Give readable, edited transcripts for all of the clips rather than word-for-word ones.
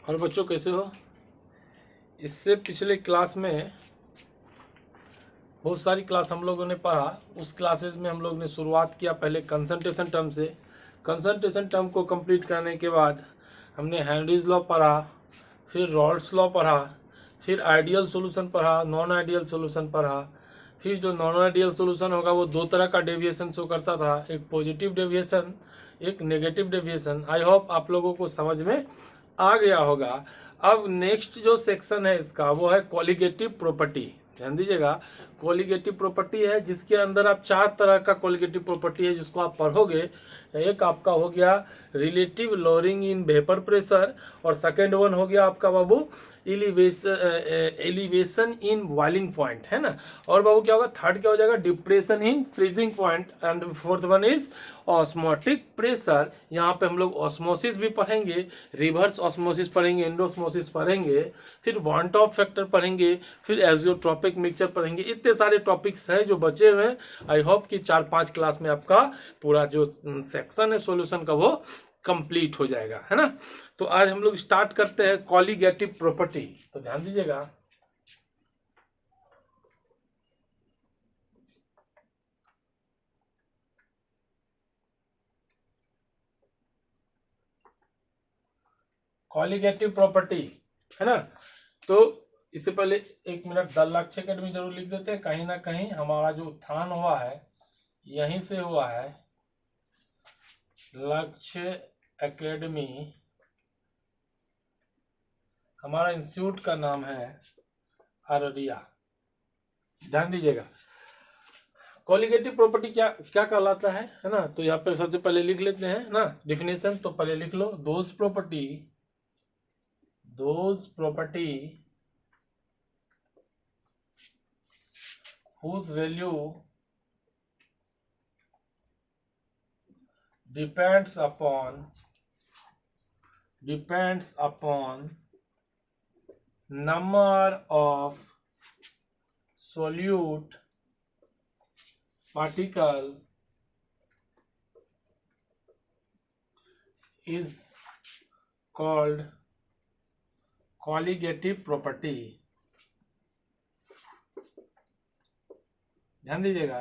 और बच्चों कैसे हो? इससे पिछले क्लास में बहुत सारी क्लास हम लोगों ने पढ़ा। उस क्लासेस में हम लोग ने शुरुआत किया पहले कंसंट्रेशन टर्म से। कंसंट्रेशन टर्म को कंप्लीट करने के बाद हमने हेनरीज लॉ पढ़ा, फिर रॉल्स लॉ पढ़ा, फिर आइडियल सॉल्यूशन पढ़ा, नॉन आइडियल सॉल्यूशन पढ़ा। फिर जो नॉन आइडियल सॉल्यूशन होगा वो दो तरह का डेविएशन शो करता था, एक पॉजिटिव डेविएशन, एक नेगेटिव डेविएशन। आई होप आप लोगों को समझ में आ गया होगा। अब नेक्स्ट जो सेक्शन है इसका वो है कॉलिगेटिव प्रॉपर्टी। ध्यान दीजिएगा, कॉलिगेटिव प्रॉपर्टी है जिसके अंदर आप चार तरह का कॉलिगेटिव प्रॉपर्टी है जिसको आप पढ़ोगे। एक आपका हो गया relative lowering in vapour pressure, और सेकेंड वन हो गया आपका बाबू एलिवेशन इन बॉइलिंग पॉइंट, है ना। और बाबू क्या होगा, थर्ड क्या हो जाएगा, depression in freezing point, and fourth one is osmotic pressure. यहाँ पे हम लोग ऑस्मोसिस भी पढ़ेंगे, रिवर्स ऑस्मोसिस पढ़ेंगे, एंडोस्मोसिस पढ़ेंगे, फिर वॉन्ट ऑफ फैक्टर पढ़ेंगे, फिर एजियोट्रॉपिक मिक्सचर पढ़ेंगे। इतने सारे टॉपिक्स हैं जो बचे हुए हैं। आई होप कि 4-5 क्लास में आपका पूरा जो सेक्शन है सॉल्यूशन का वो कंप्लीट हो जाएगा, है ना। तो आज हम लोग स्टार्ट करते हैं कॉलिगेटिव प्रॉपर्टी। तो ध्यान दीजिएगा, कॉलिगेटिव प्रॉपर्टी, है ना। तो इससे पहले 1 मिनट द लक्ष्य अकेडमी जरूर लिख देते हैं। कहीं ना कहीं हमारा जो उत्थान हुआ है यहीं से हुआ है। लक्ष्य एकेडमी हमारा इंस्टीट्यूट का नाम है अररिया। ध्यान दीजिएगा, कॉलिगेटिव प्रॉपर्टी क्या क्या कहलाता है ना। तो यहाँ पे सबसे पहले लिख लेते हैं ना डिफिनेशन। तो पहले लिख लो, those property whose value depends upon number of solute particle is called colligative property। ध्यान दीजिएगा,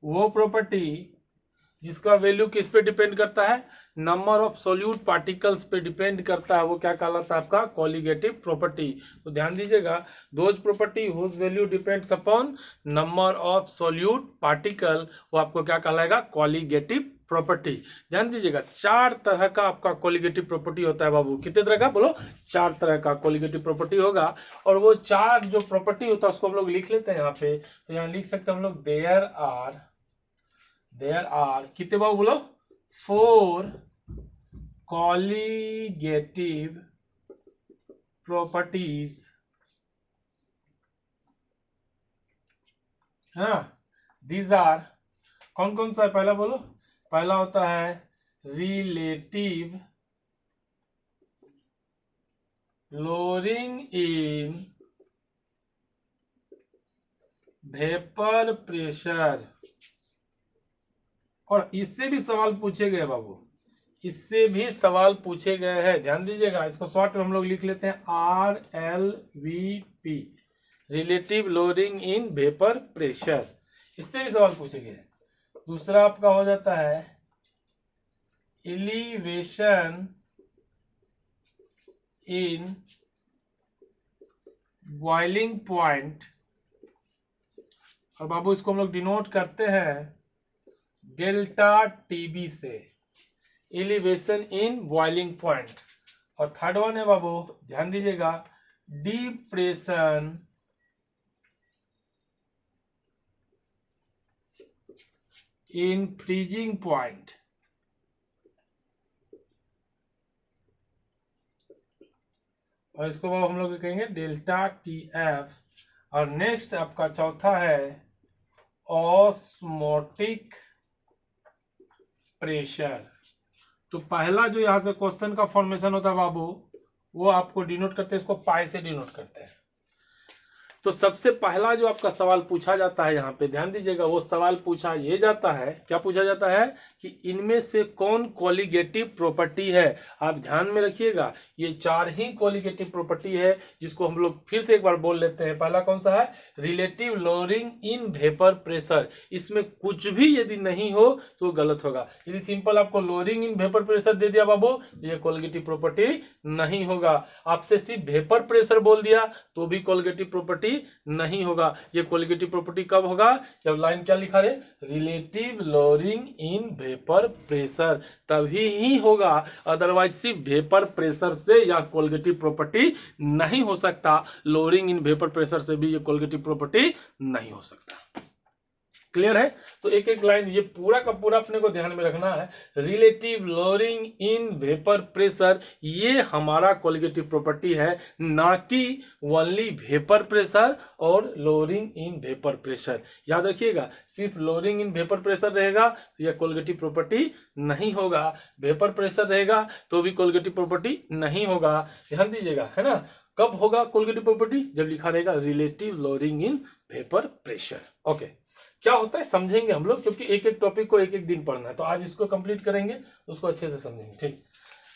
वो प्रॉपर्टी जिसका वैल्यू किस पे डिपेंड करता है, नंबर ऑफ सोल्यूट पार्टिकल्स पे डिपेंड करता है, वो क्या कहलाता है आपका कॉलिगेटिव प्रॉपर्टी। तो ध्यान दीजिएगा, those property whose value depends upon number of solute particle, वो आपको क्या कहलाएगा, कॉलिगेटिव प्रॉपर्टी। ध्यान दीजिएगा, 4 तरह का आपका कॉलिगेटिव प्रॉपर्टी होता है बाबू। कितने तरह का बोलो, 4 तरह का कॉलिगेटिव प्रॉपर्टी होगा। और वो 4 जो प्रॉपर्टी होता है उसको हम लोग लिख लेते हैं यहाँ पे। तो यहाँ लिख सकते हैं हम लोग, देयर आर कितने बाबू बोलो, 4 कॉलिगेटिव प्रॉपर्टीज, हाँ। दीज आर, कौन कौन सा है, पहला बोलो। पहला होता है relative lowering in vapour pressure. और इससे भी सवाल पूछे गए बाबू, इससे भी सवाल पूछे गए हैं। ध्यान दीजिएगा, इसको शॉर्ट में हम लोग लिख लेते हैं RLVP, relative lowering in vapour pressure. इससे भी सवाल पूछे गए हैं। दूसरा आपका हो जाता है एलिवेशन इन बॉइलिंग पॉइंट, और बाबू इसको हम लोग डिनोट करते हैं डेल्टा TB से, एलिवेशन इन बॉइलिंग पॉइंट। और थर्ड वन है बाबू, ध्यान दीजिएगा, डिप्रेशन इन फ्रीजिंग पॉइंट। और इसको बाबू हम लोग कहेंगे डेल्टा TF। और नेक्स्ट आपका चौथा है ऑस्मोटिक प्रेशर। तो पहला जो यहाँ से क्वेश्चन का फॉर्मेशन होता है बाबू, वो आपको डिनोट करते हैं, इसको पाई से डिनोट करते हैं। तो सबसे पहला जो आपका सवाल पूछा जाता है यहाँ पे, ध्यान दीजिएगा, वो सवाल पूछा ये जाता है, क्या पूछा जाता है कि इनमें से कौन कोलिगेटिव प्रॉपर्टी है। आप ध्यान में रखिएगा, ये 4 ही कोलिगेटिव प्रॉपर्टी है, जिसको हम लोग फिर से एक बार बोल लेते हैं। पहला कौन सा है, relative lowering in vapour pressure. इसमें कुछ भी यदि नहीं हो तो गलत होगा। यदि सिंपल आपको लोअरिंग इन वेपर प्रेशर दे दिया बाबू, तो ये कोलिगेटिव प्रॉपर्टी नहीं होगा। आपसे सिर्फ वेपर प्रेशर बोल दिया तो भी कोलिगेटिव प्रॉपर्टी नहीं होगा। ये कोलिगेटिव प्रॉपर्टी कब होगा, जब लाइन क्या लिखा है, relative lowering in vapour pressure, तभी ही होगा। अदरवाइज सिर्फ वेपर प्रेशर से या कोलिगेटिव प्रॉपर्टी नहीं हो सकता। लोअरिंग इन वेपर प्रेशर से भी ये कोलिगेटिव प्रॉपर्टी नहीं हो सकता। क्लियर है। तो एक एक लाइन ये पूरा का पूरा अपने को ध्यान में रखना है। Relative lowering in vapour pressure ये हमारा कोलिगेटिव प्रॉपर्टी है, ना कि ओनली वेपर प्रेशर और लोअरिंग इन वेपर प्रेशर। याद रखिएगा, सिर्फ लोअरिंग इन वेपर प्रेशर रहेगा तो यह कोलिगेटिव प्रॉपर्टी नहीं होगा, वेपर प्रेशर रहेगा तो भी कोलिगेटिव प्रॉपर्टी नहीं होगा। ध्यान दीजिएगा, है ना। कब होगा कोलिगेटिव प्रॉपर्टी, जब लिखा रहेगा relative lowering in vapour pressure. Okay, क्या होता है समझेंगे हम लोग, क्योंकि एक एक टॉपिक को एक एक दिन पढ़ना है, तो आज इसको कंप्लीट करेंगे, उसको अच्छे से समझेंगे। ठीक,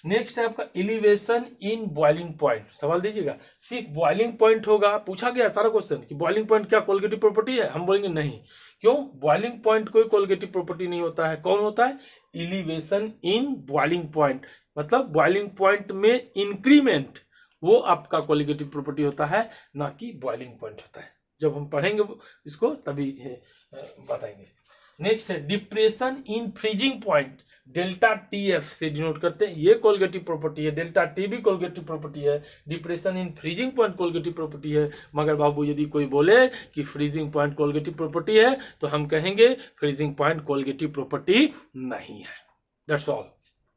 नेक्स्ट है आपका एलिवेशन इन बॉइलिंग पॉइंट। सवाल दीजिएगा, सिर्फ बॉइलिंग पॉइंट होगा, पूछा गया सारा क्वेश्चन कि बॉइलिंग पॉइंट क्या कोलिगेटिव प्रॉपर्टी है, हम बोलेंगे नहीं। क्यों, बॉइलिंग पॉइंट कोई कोलिगेटिव प्रॉपर्टी नहीं होता है। कौन होता है, एलिवेशन इन बॉइलिंग पॉइंट, मतलब बॉइलिंग पॉइंट में इंक्रीमेंट, वो आपका कोलिगेटिव प्रॉपर्टी होता है, ना कि बॉइलिंग पॉइंट होता है। जब हम पढ़ेंगे इसको तभी बताएंगे। नेक्स्ट है depression in freezing point, delta T F से डिनोट करते हैं, ये कोलिगेटिव प्रॉपर्टी है। डेल्टा टी भी कोलिगेटिव प्रॉपर्टी है, depression in freezing point colligative property है। मगर बाबू यदि कोई बोले कि फ्रीजिंग पॉइंट कोलिगेटिव प्रॉपर्टी है, तो हम कहेंगे फ्रीजिंग पॉइंट कोलिगेटिव प्रॉपर्टी नहीं है। दैट्स ऑल,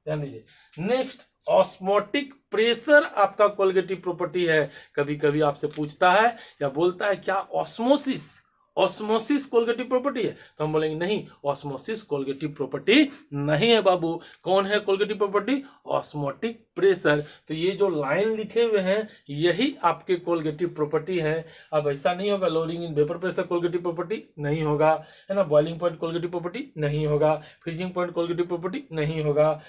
ध्यान दीजिए। नेक्स्ट, ऑस्मोटिक प्रेशर आपका कोलिगेटिव प्रॉपर्टी है। कभी कभी आपसे पूछता है या बोलता है क्या ऑस्मोसिस, ऑस्मोसिस कोलिगेटिव प्रॉपर्टी है, तो हम बोलेंगे नहीं, ऑस्मोसिस कोलिगेटिव प्रॉपर्टी नहीं है बाबू। कौन है कोलिगेटिव प्रॉपर्टी, ऑस्मोटिक प्रेशर। तो ये जो लाइन लिखे हुए हैं यही आपके कोलिगेटिव प्रॉपर्टी है। अब ऐसा नहीं होगा lowering in vapour pressure colligative property नहीं होगा, है ना, बॉइलिंग पॉइंट कोलिगेटिव प्रॉपर्टी नहीं होगा, फ्रीजिंग पॉइंट कोलिगेटिव प्रॉपर्टी नहीं होगा,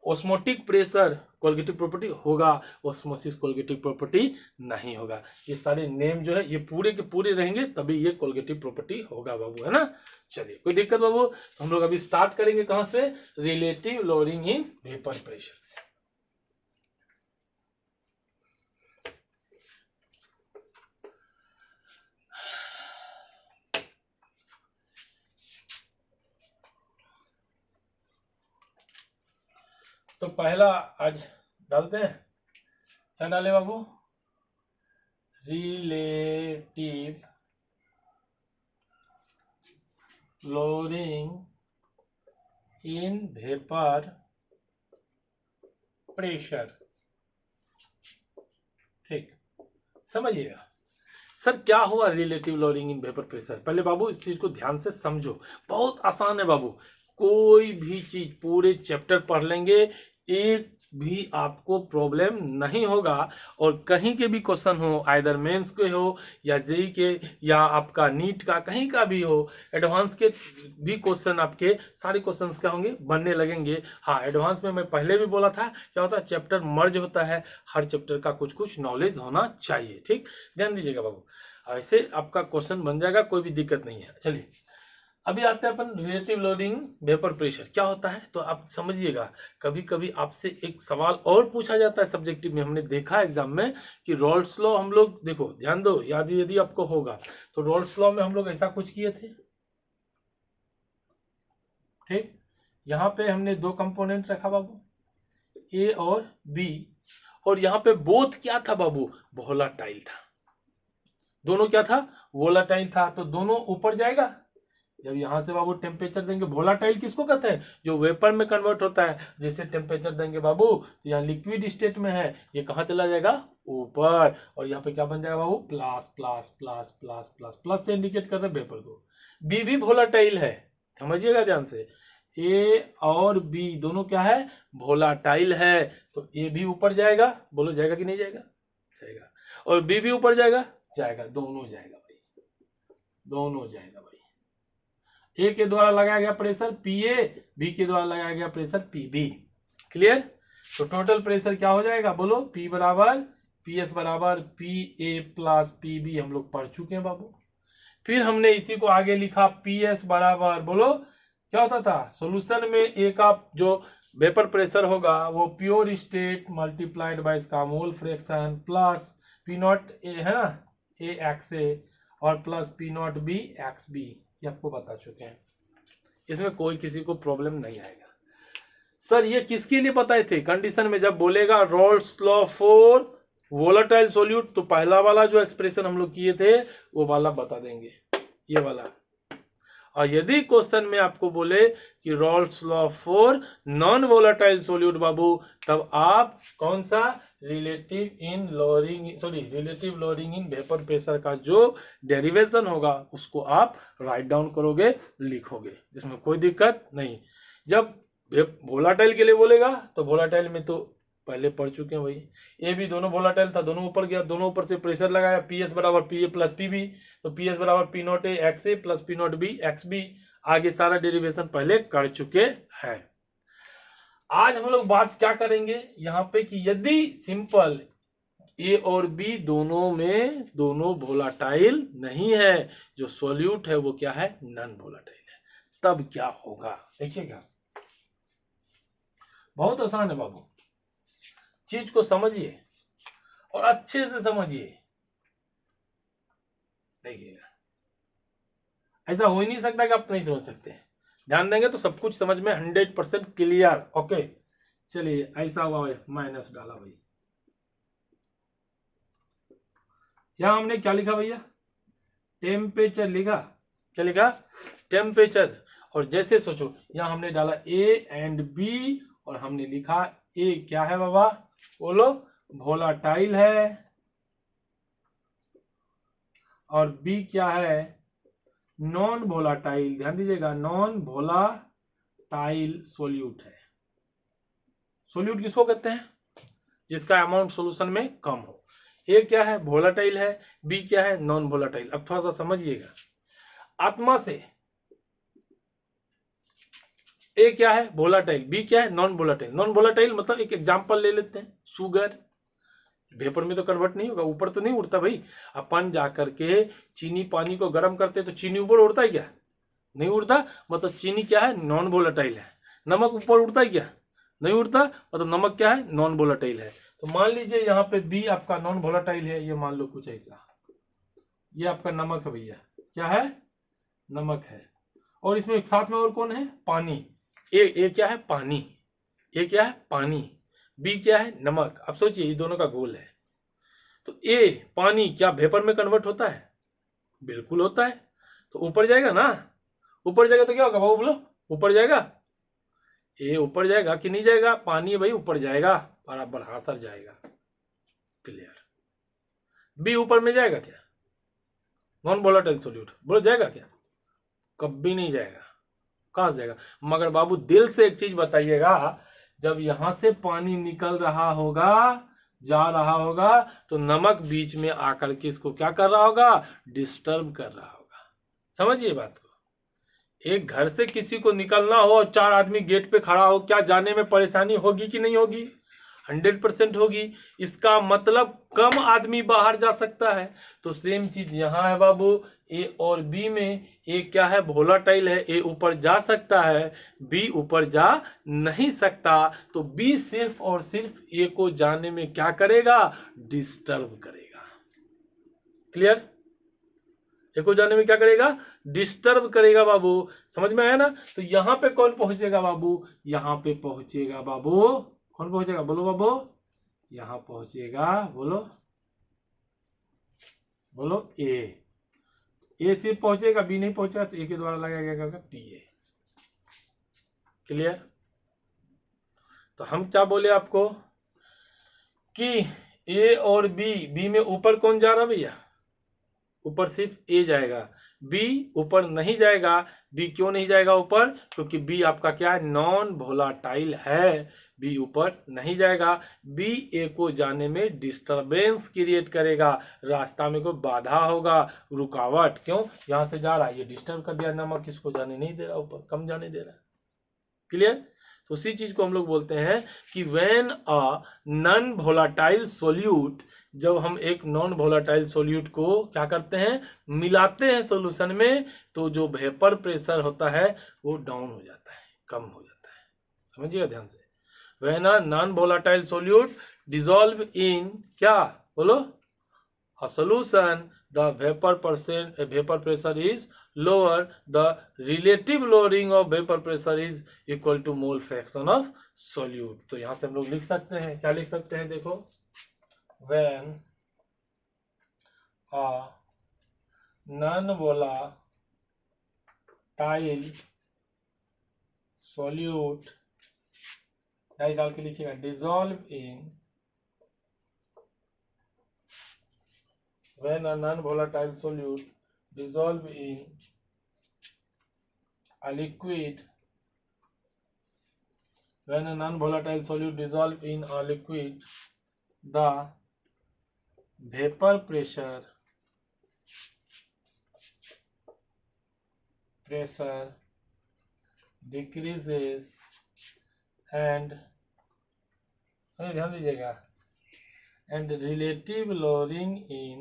ऑस्मोटिक प्रेशर कोलिगेटिव प्रॉपर्टी होगा, ऑस्मोसिस कोलिगेटिव प्रॉपर्टी नहीं होगा। ये सारे नेम जो है ये पूरे के पूरे रहेंगे, तभी ये कोलिगेटिव प्रॉपर्टी होगा बाबू, है ना। चलिए, कोई दिक्कत बाबू, हम लोग अभी स्टार्ट करेंगे कहां से, relative lowering in vapour pressure से। तो पहला आज डालते हैं, क्या डाले बाबू, relative lowering in vapour pressure. ठीक, समझिएगा सर क्या हुआ relative lowering in vapour pressure. पहले बाबू इस चीज को ध्यान से समझो, बहुत आसान है बाबू। कोई भी चीज पूरे चैप्टर पढ़ लेंगे, एक भी आपको प्रॉब्लम नहीं होगा। और कहीं के भी क्वेश्चन हो, आइदर मेंस के हो या जेई के या आपका नीट का, कहीं का भी हो, एडवांस के भी क्वेश्चन आपके सारे क्वेश्चंस क्या होंगे, बनने लगेंगे। हाँ, एडवांस में मैं पहले भी बोला था क्या होता है, चैप्टर मर्ज होता है, हर चैप्टर का कुछ कुछ नॉलेज होना चाहिए। ठीक, ध्यान दीजिएगा बाबू, ऐसे आपका क्वेश्चन बन जाएगा, कोई भी दिक्कत नहीं है। चलिए, अभी आते हैं अपन रिलेटिव लोअरिंग वेपर प्रेशर क्या होता है। तो आप समझिएगा, कभी कभी आपसे एक सवाल और पूछा जाता है सब्जेक्टिव में, हमने देखा एग्जाम में कि रॉल्स लॉ, हम लोग देखो ध्यान दो, याद यदि आपको होगा तो रॉल्स लॉ में हम लोग ऐसा कुछ किए थे। ठीक, यहाँ पे हमने दो कंपोनेंट रखा बाबू, ए और बी, और यहाँ पे बोथ क्या था बाबू, वोलाटाइल था। दोनों क्या था, वोलाटाइल था, तो दोनों ऊपर जाएगा। जब यहाँ से बाबू टेम्परेचर देंगे, वोलाटाइल किसको कहते हैं, जो वेपर में कन्वर्ट होता है। जैसे टेम्परेचर देंगे बाबू, तो यहाँ लिक्विड स्टेट में है, ये कहाँ चला जाएगा, ऊपर। और यहाँ पे क्या बन जाएगा बाबू, plus plus plus plus plus plus से इंडिकेट कर रहे हैं वेपर को। बी भी वोलाटाइल है, समझिएगा ध्यान से, ए और बी दोनों क्या है, वोलाटाइल है। तो ए भी ऊपर जाएगा, बोलो जाएगा कि नहीं जाएगा, जाएगा। और बी भी ऊपर जाएगा, जाएगा, दोनों जाएगा भाई, दोनों जाएगा भाई। ए के द्वारा लगाया गया प्रेशर पीए, बी के द्वारा लगाया गया प्रेशर पीबी। क्लियर? तो टोटल प्रेशर क्या हो जाएगा बोलो, पी बराबर पी एस बराबर P A plus P B, हम लोग पढ़ चुके हैं बाबू। फिर हमने इसी को आगे लिखा पी एस बराबर, बोलो क्या होता था सॉल्यूशन में ए का जो वेपर प्रेशर होगा वो प्योर स्टेट मल्टीप्लाइड बाय इसका mole fraction plus P not A है ना, ए एक्स ए और plus P not B X B, ये आपको बता चुके हैं। इसमें कोई किसी को प्रॉब्लम नहीं आएगा। सर ये किसके लिए बताए थे, कंडीशन में जब बोलेगा Rawls law for volatile solute, तो पहला वाला जो एक्सप्रेशन हम लोग किए थे वो वाला बता देंगे, ये वाला। और यदि क्वेश्चन में आपको बोले कि Raoult's law for non volatile solute बाबू, तब आप कौन सा relative lowering in vapour pressure का जो डेरिवेशन होगा उसको आप राइट डाउन करोगे, लिखोगे, जिसमें कोई दिक्कत नहीं। जब वोलाटाइल के लिए बोलेगा तो वोलाटाइल में तो पहले पढ़ चुके हैं भाई, ये भी दोनों वोलाटाइल था, दोनों ऊपर गया, दोनों ऊपर से प्रेशर लगाया, पी एस बराबर P A plus P B, तो पी एस बराबर P not A X A plus P not B X B, आगे सारा डेरिवेशन पहले कर चुके हैं। आज हम लोग बात क्या करेंगे यहाँ पे कि यदि सिंपल ए और बी दोनों वोलाटाइल नहीं है, जो सॉल्यूट है वो क्या है, नॉन वोलाटाइल है, तब क्या होगा देखिएगा। बहुत आसान है बाबू, चीज को समझिए और अच्छे से समझिए। देखिएगा ऐसा हो ही नहीं सकता कि आप नहीं समझ सकते, ध्यान देंगे तो सब कुछ समझ में 100% क्लियर। ओके चलिए, ऐसा हुआ माइनस डाला भाई, यहां हमने क्या लिखा भैया, टेम्परेचर लिखा, क्या लिखा, टेम्परेचर। और जैसे सोचो यहां हमने डाला ए एंड बी और हमने लिखा ए क्या है बाबा, बोलो वोलाटाइल है, और बी क्या है, नॉन वोलाटाइल। ध्यान दीजिएगा, नॉन वोलाटाइल सोल्यूट है। सोल्यूट किसको कहते हैं, जिसका अमाउंट सॉल्यूशन में कम हो। ए क्या है, वोलाटाइल है, बी क्या है, नॉन वोलाटाइल। अब थोड़ा सा समझिएगा आत्मा से, ए क्या है, वोलाटाइल, बी क्या है, नॉन वोलाटाइल। नॉन वोलाटाइल मतलब एक एग्जांपल ले लेते हैं, शुगर वेपर में तो कन्वर्ट नहीं होगा, ऊपर तो नहीं उड़ता भाई। अपन जाकर के चीनी पानी को गर्म करते तो चीनी ऊपर उड़ता है क्या, नहीं उड़ता, मतलब चीनी क्या है, नॉन वोलाटाइल है। नमक ऊपर उड़ता है क्या, नहीं उड़ता, मतलब नमक क्या है, नॉन वोलाटाइल है। तो मान लीजिए यहाँ पे बी आपका नॉन वोलाटाइल है, ये मान लो कुछ ऐसा, ये आपका नमक है भैया, क्या है, नमक है। और इसमें एक साथ में और कौन है, पानी। ए क्या है, पानी, ए क्या है, पानी, बी क्या है, नमक। अब सोचिए ये दोनों का घोल है, तो ए पानी क्या वेपर में कन्वर्ट होता है, बिल्कुल होता है। तो ऊपर जाएगा ना, ऊपर जाएगा तो क्या होगा बाबू बोलो, ऊपर जाएगा, ए ऊपर जाएगा कि नहीं जाएगा, पानी है भाई ऊपर जाएगा, बराबर हासर जाएगा। क्लियर? बी ऊपर में जाएगा क्या, नॉन वोलेटाइल सॉल्यूट, बोलो जाएगा क्या, कभी नहीं जाएगा। कहाँ जाएगा, मगर बाबू दिल से एक चीज बताइएगा, जब यहां से पानी निकल रहा होगा, जा रहा होगा, तो नमक बीच में आकर के इसको क्या कर रहा होगा, डिस्टर्ब कर रहा होगा। समझिए बात को। एक घर से किसी को निकलना हो और 4 आदमी गेट पे खड़ा हो, क्या जाने में परेशानी होगी कि नहीं होगी, 100% होगी। इसका मतलब कम आदमी बाहर जा सकता है। तो सेम चीज यहाँ है बाबू, ए और बी में, ए क्या है, वोलाटाइल है, ए ऊपर जा सकता है, बी ऊपर जा नहीं सकता। तो बी सिर्फ और सिर्फ ए को जाने में क्या करेगा, डिस्टर्ब करेगा। क्लियर? ए को जाने में क्या करेगा, डिस्टर्ब करेगा बाबू। समझ में आया ना? तो यहाँ पे कौन पहुंचेगा बाबू, यहाँ पे पहुंचेगा बाबू, कौन पहुंचेगा बोलो बाबू, यहाँ पहुंचेगा, बोलो बोलो ए सिर्फ पहुंचेगा, बी नहीं पहुंचेगा, तो ए के द्वारा लगाया गया पी ए। क्लियर? तो हम क्या बोले आपको कि ए और बी में ऊपर कौन जा रहा भैया, ऊपर सिर्फ ए जाएगा, बी ऊपर नहीं जाएगा। बी क्यों नहीं जाएगा ऊपर? क्योंकि बी आपका क्या है, नॉन वोलाटाइल है, बी ऊपर नहीं जाएगा। बी ए को जाने में डिस्टरबेंस क्रिएट करेगा, रास्ता में कोई बाधा होगा, रुकावट। क्यों? यहाँ से जा रहा है, ये डिस्टर्ब कर दिया, नमक इसको जाने नहीं दे रहा, ऊपर कम जाने दे रहा है। क्लियर? तो उसी चीज को हम लोग बोलते हैं कि when a non volatile solute, जब हम एक नॉन वोलाटाइल सोल्यूट को क्या करते हैं, मिलाते हैं सॉल्यूशन में, तो जो वेपर प्रेशर होता है वो डाउन हो जाता है, कम हो जाता है। समझिएगा ध्यान से। When a non volatile solute dissolve in क्या, बोलो, a solution, the vapor pressure is lower, the relative lowering of vapor pressure is equal to mole fraction of solute। तो यहां से हम लोग लिख सकते हैं, क्या लिख सकते हैं, देखो, when a non-volatile solute, डाल के लिखिएगा, dissolve in, when a non-volatile solute dissolve in a liquid, when a non-volatile solute dissolve in a liquid, the vapor pressure decreases and ध्यान दीजिएगा, and relative lowering in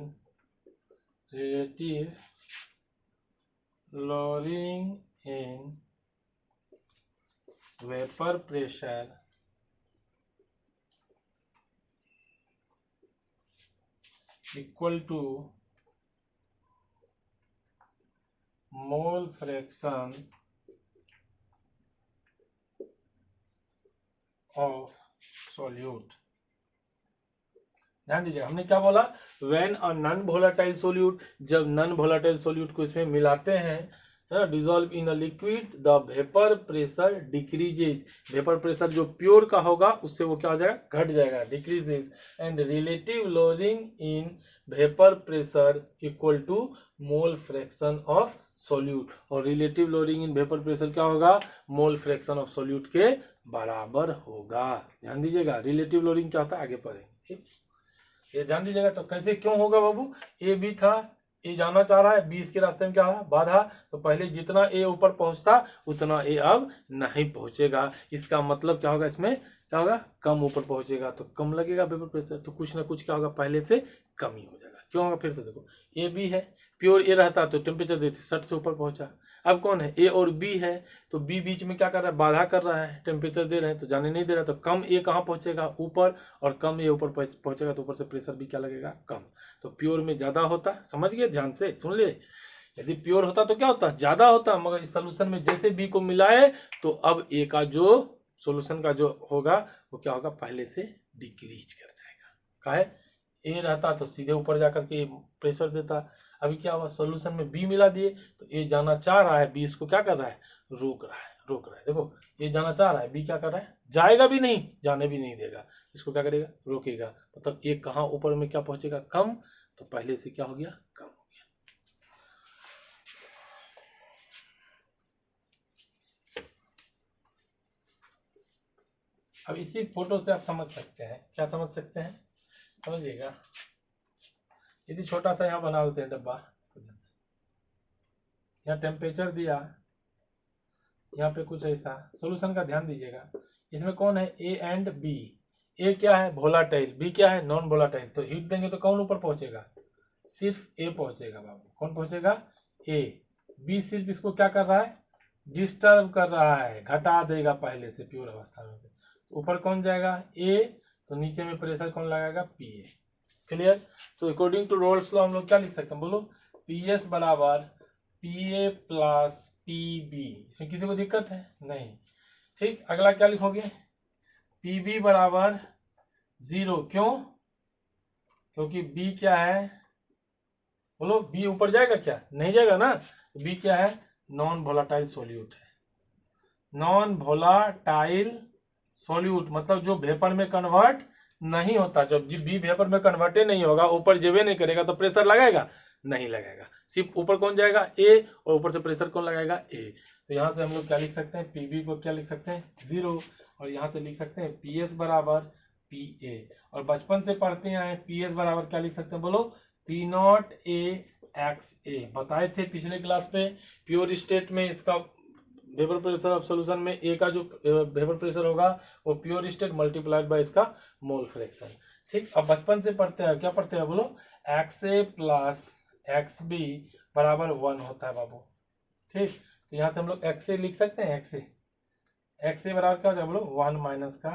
vapor pressure equal to mole fraction of solute। ध्यान दीजिए, हमने क्या बोला, when a non volatile solute, जब non volatile solute को इसमें मिलाते हैं, dissolve in a liquid, the vapour pressure decreases, vapour pressure जो प्योर का होगा उससे वो क्या हो जाएगा, घट जाएगा, decreases, and relative lowering in vapour pressure equal to mole fraction of solute. और relative lowering in vapour pressure क्या होगा, मोल फ्रैक्शन ऑफ सोल्यूट के बराबर होगा। ध्यान दीजिएगा, रिलेटिव लोअरिंग क्या होता है, आगे पढ़ेंगे, ठीक, ये ध्यान दीजिएगा। तो कैसे क्यों होगा बाबू, ए बी था, ए जाना चाह रहा है, बी इसके रास्ते में क्या है, बाधा, तो पहले जितना ए ऊपर पहुंचता उतना ए अब नहीं पहुंचेगा। इसका मतलब क्या होगा, इसमें क्या होगा, कम ऊपर पहुंचेगा, तो कम लगेगा वेपर प्रेशर, तो कुछ ना कुछ क्या होगा, पहले से कम ही हो जाएगा। क्यों होगा, फिर से देखो, ए बी है, प्योर ए रहता तो टेम्परेचर देते 60 से ऊपर पहुंचा। अब कौन है, ए और बी है, तो बी बीच में क्या कर रहा है, बाधा कर रहा है, टेम्परेचर दे रहे हैं तो जाने नहीं दे रहा, तो कम ए कहाँ पहुंचेगा, ऊपर, और कम ए ऊपर पहुंचेगा तो ऊपर से प्रेशर भी क्या लगेगा, कम। तो प्योर में ज्यादा होता, समझ गए, ध्यान से सुन ले, यदि प्योर होता तो क्या होता, ज्यादा होता, मगर इस सोल्यूशन में जैसे बी को मिलाए तो अब ए का जो सोल्यूशन का जो होगा वो क्या होगा, पहले से डिक्रीज कर जाएगा। काहे, ए रहता तो सीधे ऊपर जाकर के प्रेशर देता, अभी क्या हुआ, सोल्यूशन में बी मिला दिए तो ए जाना चाह रहा है, बी इसको क्या कर रहा है, रोक रहा है। देखो, ये जाना चाह रहा है, बी क्या कर रहा है, जाएगा भी नहीं, जाने भी नहीं देगा, इसको क्या करेगा, रोकेगा, मतलब तो एक कहाँ ऊपर में क्या पहुंचेगा, कम, तो पहले से क्या हो गया, कम हो गया। अब इसी फोटो से आप समझ सकते हैं, क्या समझ सकते हैं, समझिएगा, यदि छोटा सा यहाँ बना देते हैं डब्बा, यहाँ टेम्परेचर दिया, यहाँ पे कुछ ऐसा सॉल्यूशन का ध्यान दीजिएगा, इसमें कौन है, ए एंड बी, ए क्या है, वोलाटाइल, बी क्या है, नॉन वोलाटाइल, तो हीट देंगे तो कौन ऊपर पहुंचेगा, सिर्फ ए पहुंचेगा बाबू, कौन पहुंचेगा, ए, बी सिर्फ इसको क्या कर रहा है, डिस्टर्ब कर रहा है, घटा देगा पहले से प्योर अवस्था में, ऊपर कौन जाएगा, ए, तो नीचे में प्रेशर कौन लगाएगा, पी ए। क्लियर? तो अकॉर्डिंग टू रोल्स लॉ हम लोग क्या लिख सकते हैं, बोलो, पी एस बराबर P A plus P B, इसमें किसी को दिक्कत है नहीं, ठीक। अगला क्या लिखोगे, पी बी बराबर 0, क्यों, क्योंकि बी क्या है, बोलो, बी ऊपर जाएगा क्या, नहीं जाएगा ना, बी क्या है, नॉन वोलाटाइल सोल्यूट है, नॉन वोलाटाइल सोल्यूट मतलब जो वेपर में कन्वर्ट नहीं होता। जब बी वेपर में कन्वर्ट नहीं होगा, ऊपर जेबे नहीं करेगा तो प्रेशर लगाएगा, नहीं लगाएगा। सिर्फ ऊपर कौन जाएगा, ए, और ऊपर से प्रेशर कौन लगाएगा, ए। तो यहाँ से हम लोग क्या लिख सकते हैं, पी बी को क्या लिख सकते हैं, 0, और यहाँ से लिख सकते हैं पी एस बराबर पी ए। और बचपन से पढ़ते हैं पी एस बराबर क्या लिख सकते हैं, बोलो, पी नॉट ए एक्स ए। बताए थे पिछले क्लास पे, प्योर स्टेट में इसका वेपर प्रेशर ऑफ सॉल्यूशन में ए का जो वेपर प्रेशर होगा वो प्योर स्टेट मल्टीप्लाइड बाय इसका मोल फ्रैक्शन। ठीक, अब बचपन से पढ़ते हैं, क्या पढ़ते हैं, बोलो, x A plus X B बराबर 1 होता है बाबू। ठीक, तो यहाँ से हम लोग एक्स ए लिख सकते हैं, एक्स ए बराबर क्या हो जाएगा, बोलो, 1 माइनस का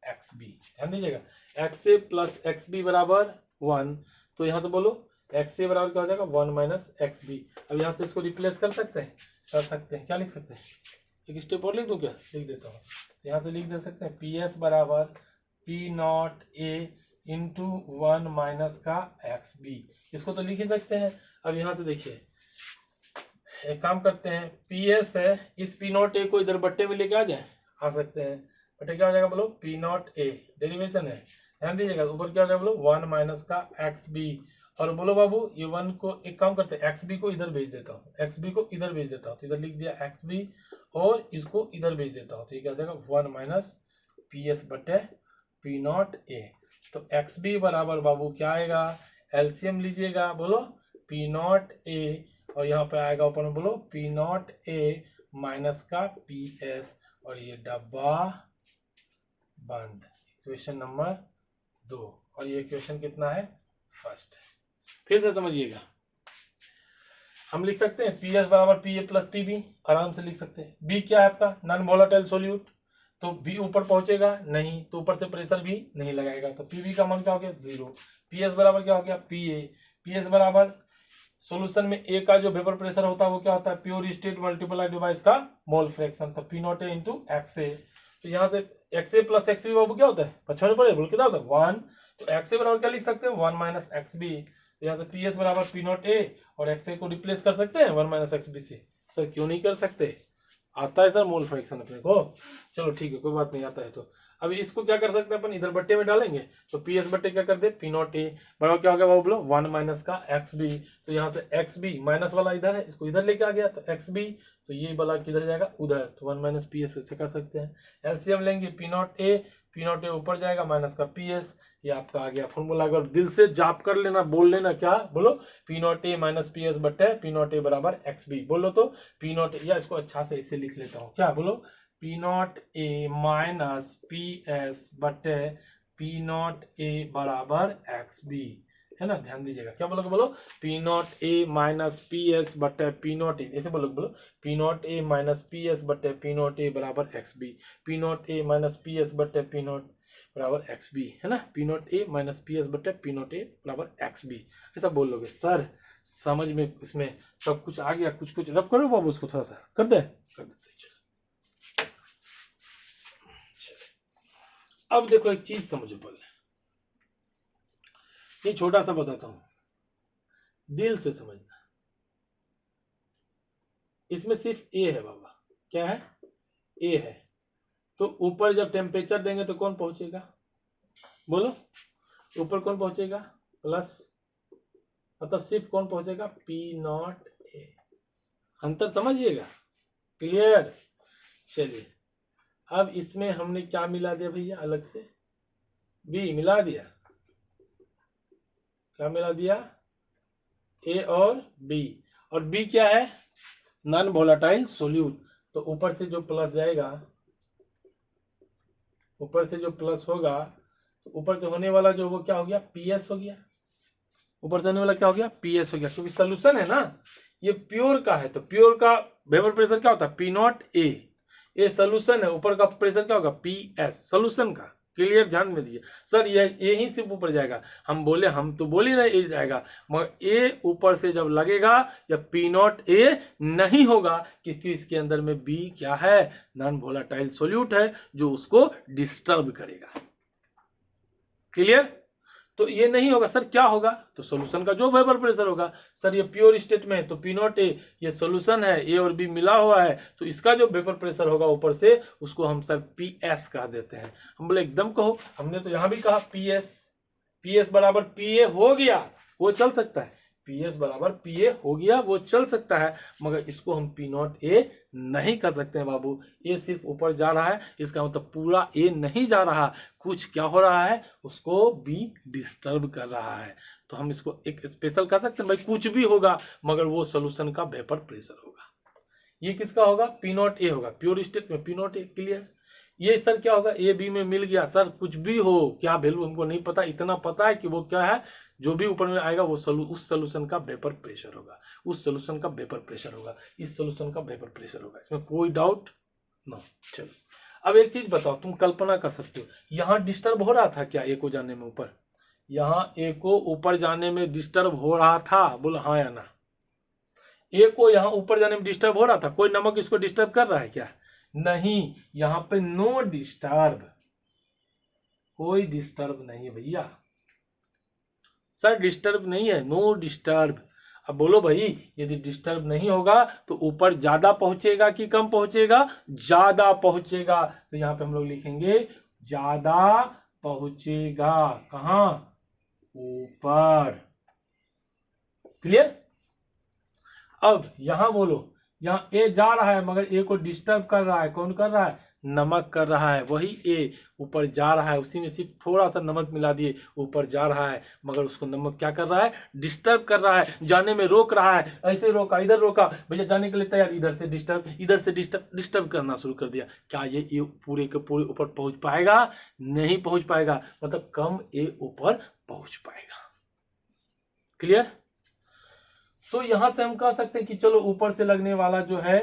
एक्स बी। ध्यान दीजिएगा, X A plus X B बराबर 1, तो यहाँ से बोलो एक्स ए बराबर क्या हो जाएगा, 1 माइनस एक्स बी। अब यहाँ से इसको रिप्लेस कर सकते हैं, क्या लिख सकते हैं, एक स्टेप और लिख दूँ क्या, लिख देता हूँ। यहाँ से लिख दे सकते हैं पी एस बराबर P not A into 1 minus का एक्स बी। इसको तो लिख ही सकते हैं। अब यहाँ से देखिए, एक काम करते हैं, पी एस है, इस पी नॉट ए को इधर बट्टे में लेके आ सकते हैं। बट्टे क्या हो जाएगा, बोलो, पी नॉट ए, डेरिवेशन है, ध्यान दीजिएगा। ऊपर क्या हो जाएगा, बोलो, 1 माइनस का एक्स बी। और बोलो बाबू, ये 1 को एक काम करते हैं, एक्स बी को इधर भेज देता हूँ, एक्स बी को इधर भेज देता हूँ, तो इधर लिख दिया एक्स बी, और इसको इधर भेज देता हूँ, तो ये क्या हो जाएगा, 1 माइनस पी एस बटे पी नॉट ए। तो एक्स बी बराबर बाबू क्या आएगा, एलसीएम लीजिएगा, बोलो, पी नॉट ए, और यहाँ पे आएगा ऊपर में, बोलो, पी नॉट ए माइनस का पी एस, और ये डब्बा बंद। इक्वेशन नंबर 2, और ये इक्वेशन कितना है, फर्स्ट। फिर से समझिएगा, हम लिख सकते हैं पी एस बराबर P A plus P B, आराम से लिख सकते हैं। बी क्या है आपका, नॉन वोलेटाइल सोल्यूट, तो बी ऊपर पहुंचेगा नहीं, तो ऊपर से प्रेशर भी नहीं लगाएगा, तो पी बी का मान क्या हो गया, 0। पी एस बराबर क्या हो गया, पी ए। पी एस बराबर सोल्यूशन में ए का जो वेपर प्रेशर होता है वो क्या होता है, प्योर स्टेट मल्टीप्लाइड बाय इसका मोल फ्रैक्शन, तो P not A into X A. तो यहाँ से X A plus X B बाबू क्या होता है, पछाड़ पड़े, बोल कितना होता है, 1। तो एक्स ए बराबर क्या लिख सकते हैं, 1 माइनस एक्स बी। तो यहाँ से पी एस बराबर पी नॉट ए, और एक्स ए को रिप्लेस कर सकते हैं 1 माइनस एक्स बी से। सर क्यों नहीं कर सकते, आता है सर मोल फ्रैक्शन अपने को, चलो ठीक है, कोई बात नहीं, आता है तो। अभी इसको क्या कर सकते हैं अपन, इधर बट्टे में डालेंगे, तो पी एस बट्टे क्या कर दे, पी नॉट ए बराबर क्या हो गया वो, बोलो, 1 माइनस का एक्स बी। तो यहाँ से एक्स बी माइनस वाला इधर है, इसको इधर लेके आ गया, तो एक्स बी, तो ये वाला किधर जाएगा, उधर, तो 1 माइनस पी एस ऐसे कर सकते हैं। एलसीएम लेंगे, पी नॉट ए ऊपर जाएगा माइनस का पी एस, ये आपका आ गया फॉर्मूला। अगर दिल से जाप कर लेना, बोल लेना, क्या बोलो, P not A minus P S बटे पी नॉट ए बराबर एक्स बी, बोलो तो पी नॉट, या इसको अच्छा से इसे लिख लेता हूँ, क्या बोलो, P not A minus P S बटे पी नॉट ए बराबर एक्स बी, है ना, ध्यान दीजिएगा। क्या बोलोगे, बोलो, P not A minus P S बटे पी नॉट ए, ऐसे बोलो, P not A minus P S बटे पी नॉट ए बराबर X B, P not A minus P S बटे पी नॉट बराबर एक्स बी, है ना, P not A minus P S बटे पी नॉट ए बराबर एक्स बी, ऐसा बोल लोगे। सर समझ में इसमें सब कुछ आ गया, कुछ कुछ रब करो बाबू, उसको थोड़ा सा कर दे, कर देते। अब देखो एक चीज समझो, पहले ये छोटा सा बताता हूं, दिल से समझना। इसमें सिर्फ ए है बाबा, क्या है, ए है, तो ऊपर जब टेम्परेचर देंगे तो कौन पहुंचेगा, बोलो, ऊपर कौन पहुंचेगा, प्लस, मतलब सिर्फ कौन पहुंचेगा, पी नॉट ए। अंतर समझिएगा, क्लियर। चलिए, अब इसमें हमने क्या मिला दिया भैया, अलग से बी मिला दिया, क्या मिला दिया, ए और बी। और बी क्या है, नॉन वोलेटाइल सोल्यूट, तो ऊपर से जो प्लस जाएगा, ऊपर से जो प्लस होगा, तो ऊपर से होने वाला जो वो क्या हो गया, पी एस हो गया, ऊपर से होने वाला क्या हो गया, पी एस हो गया, क्योंकि सोल्यूशन है ना, ये प्योर का है, तो प्योर का वेपर प्रेशर क्या होता है, पी नॉट ए, ये सोल्यूशन है, ऊपर का प्रेशर क्या होगा, पी एस, सोल्यूशन का। क्लियर, ध्यान में दीजिए। सर ये ही सिर्फ ऊपर जाएगा, हम बोले, हम तो बोल ही रहे ए जाएगा, मगर ए ऊपर से जब लगेगा जब पी नॉट ए नहीं होगा, क्योंकि इसके अंदर में बी क्या है, नॉन वोलेटाइल सोल्यूट है, जो उसको डिस्टर्ब करेगा। क्लियर। तो ये नहीं होगा सर, क्या होगा, तो सोल्यूशन का जो वेपर प्रेशर होगा। सर ये प्योर स्टेट में है तो पी नॉट ए, ये सोल्यूशन है, ए और बी मिला हुआ है, तो इसका जो वेपर प्रेशर होगा ऊपर से उसको हम सर पी एस कह देते हैं। हम बोले एकदम कहो, हमने तो यहाँ भी कहा पी एस बराबर पी ए हो गया, वो चल सकता है, पी एस बराबर पी ए हो गया वो चल सकता है, मगर इसको हम पी नॉट ए नहीं कर सकते हैं बाबू। ए सिर्फ ऊपर जा रहा है, इसका मतलब पूरा ए नहीं जा रहा, कुछ क्या हो रहा है, उसको बी डिस्टर्ब कर रहा है। तो हम इसको एक स्पेशल कह सकते हैं भाई, कुछ भी होगा मगर वो सोल्यूशन का वेपर प्रेशर होगा। ये किसका होगा, पी नॉट ए होगा, प्योर स्टेट में पी नॉट ए, क्लियर। ये सर क्या होगा, ए बी में मिल गया, सर कुछ भी हो, क्या वैल्यू हमको नहीं पता, इतना पता है कि वो क्या है, जो भी ऊपर में आएगा वो उस सोल्यूशन का वेपर प्रेशर होगा, उस सोल्यूशन का वेपर प्रेशर होगा, इस सोल्यूशन का वेपर प्रेशर होगा, इसमें कोई डाउट नो। चलो अब एक चीज बताओ, तुम कल्पना कर सकते हो, यहाँ डिस्टर्ब हो रहा था क्या ए को जाने में ऊपर, यहाँ ए को ऊपर जाने में डिस्टर्ब हो रहा था, बोलो हाँ या ना। ए को यहाँ ऊपर जाने में डिस्टर्ब हो रहा था, कोई नमक इसको डिस्टर्ब कर रहा है क्या, नहीं, यहाँ पे नो डिस्टर्ब, कोई डिस्टर्ब नहीं है भैया, सर डिस्टर्ब नहीं है, नो डिस्टर्ब। अब बोलो भाई, यदि डिस्टर्ब नहीं होगा तो ऊपर ज्यादा पहुंचेगा कि कम पहुंचेगा, ज्यादा पहुंचेगा, तो यहाँ पे हम लोग लिखेंगे ज्यादा पहुंचेगा, कहाँ, ऊपर, क्लियर। अब यहां बोलो, यहाँ ए जा रहा है मगर ए को डिस्टर्ब कर रहा है, कौन कर रहा है, नमक कर रहा है, वही ए ऊपर जा रहा है, उसी में सिर्फ थोड़ा सा नमक मिला दिए, ऊपर जा रहा है मगर उसको नमक क्या कर रहा है, डिस्टर्ब कर रहा है, जाने में रोक रहा है, ऐसे रोका, इधर रोका, भैया जाने के लिए तैयार, इधर से डिस्टर्ब, इधर से डिस्टर्ब करना शुरू कर दिया, क्या ये पूरे के पूरे ऊपर पहुंच पाएगा, नहीं पहुंच पाएगा, मतलब कम ए ऊपर पहुंच पाएगा, क्लियर। तो यहां से हम कह सकते हैं कि चलो ऊपर से लगने वाला जो है,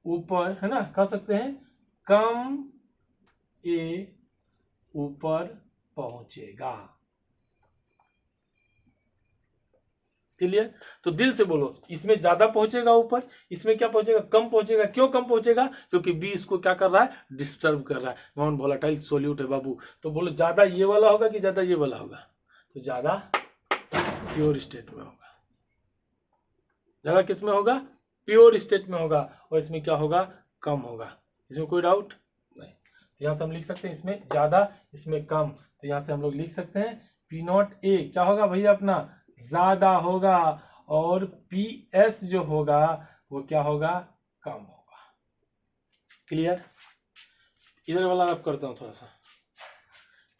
ऊपर है ना, कह सकते हैं कम ए ऊपर पहुंचेगा, क्लियर। तो दिल से बोलो, इसमें ज्यादा पहुंचेगा ऊपर, इसमें क्या पहुंचेगा, कम पहुंचेगा, क्यों कम पहुंचेगा, क्योंकि बी इसको क्या कर रहा है, डिस्टर्ब कर रहा है, नॉन वोलेटाइल सोल्यूट है बाबू। तो बोलो ज्यादा ये वाला होगा कि ज्यादा ये वाला होगा, तो ज्यादा प्योर स्टेट में होगा, ज्यादा किस में होगा, प्योर स्टेट में होगा, और इसमें क्या होगा, कम होगा, इसमें कोई डाउट नहीं। यहाँ से हम लिख सकते हैं इसमें ज्यादा, इसमें कम, तो यहाँ से हम लोग लिख सकते हैं पी नॉट ए क्या होगा भैया अपना, ज्यादा होगा, और पी एस जो होगा वो क्या होगा, कम होगा, क्लियर। इधर वाला रफ करता हूँ थोड़ा सा,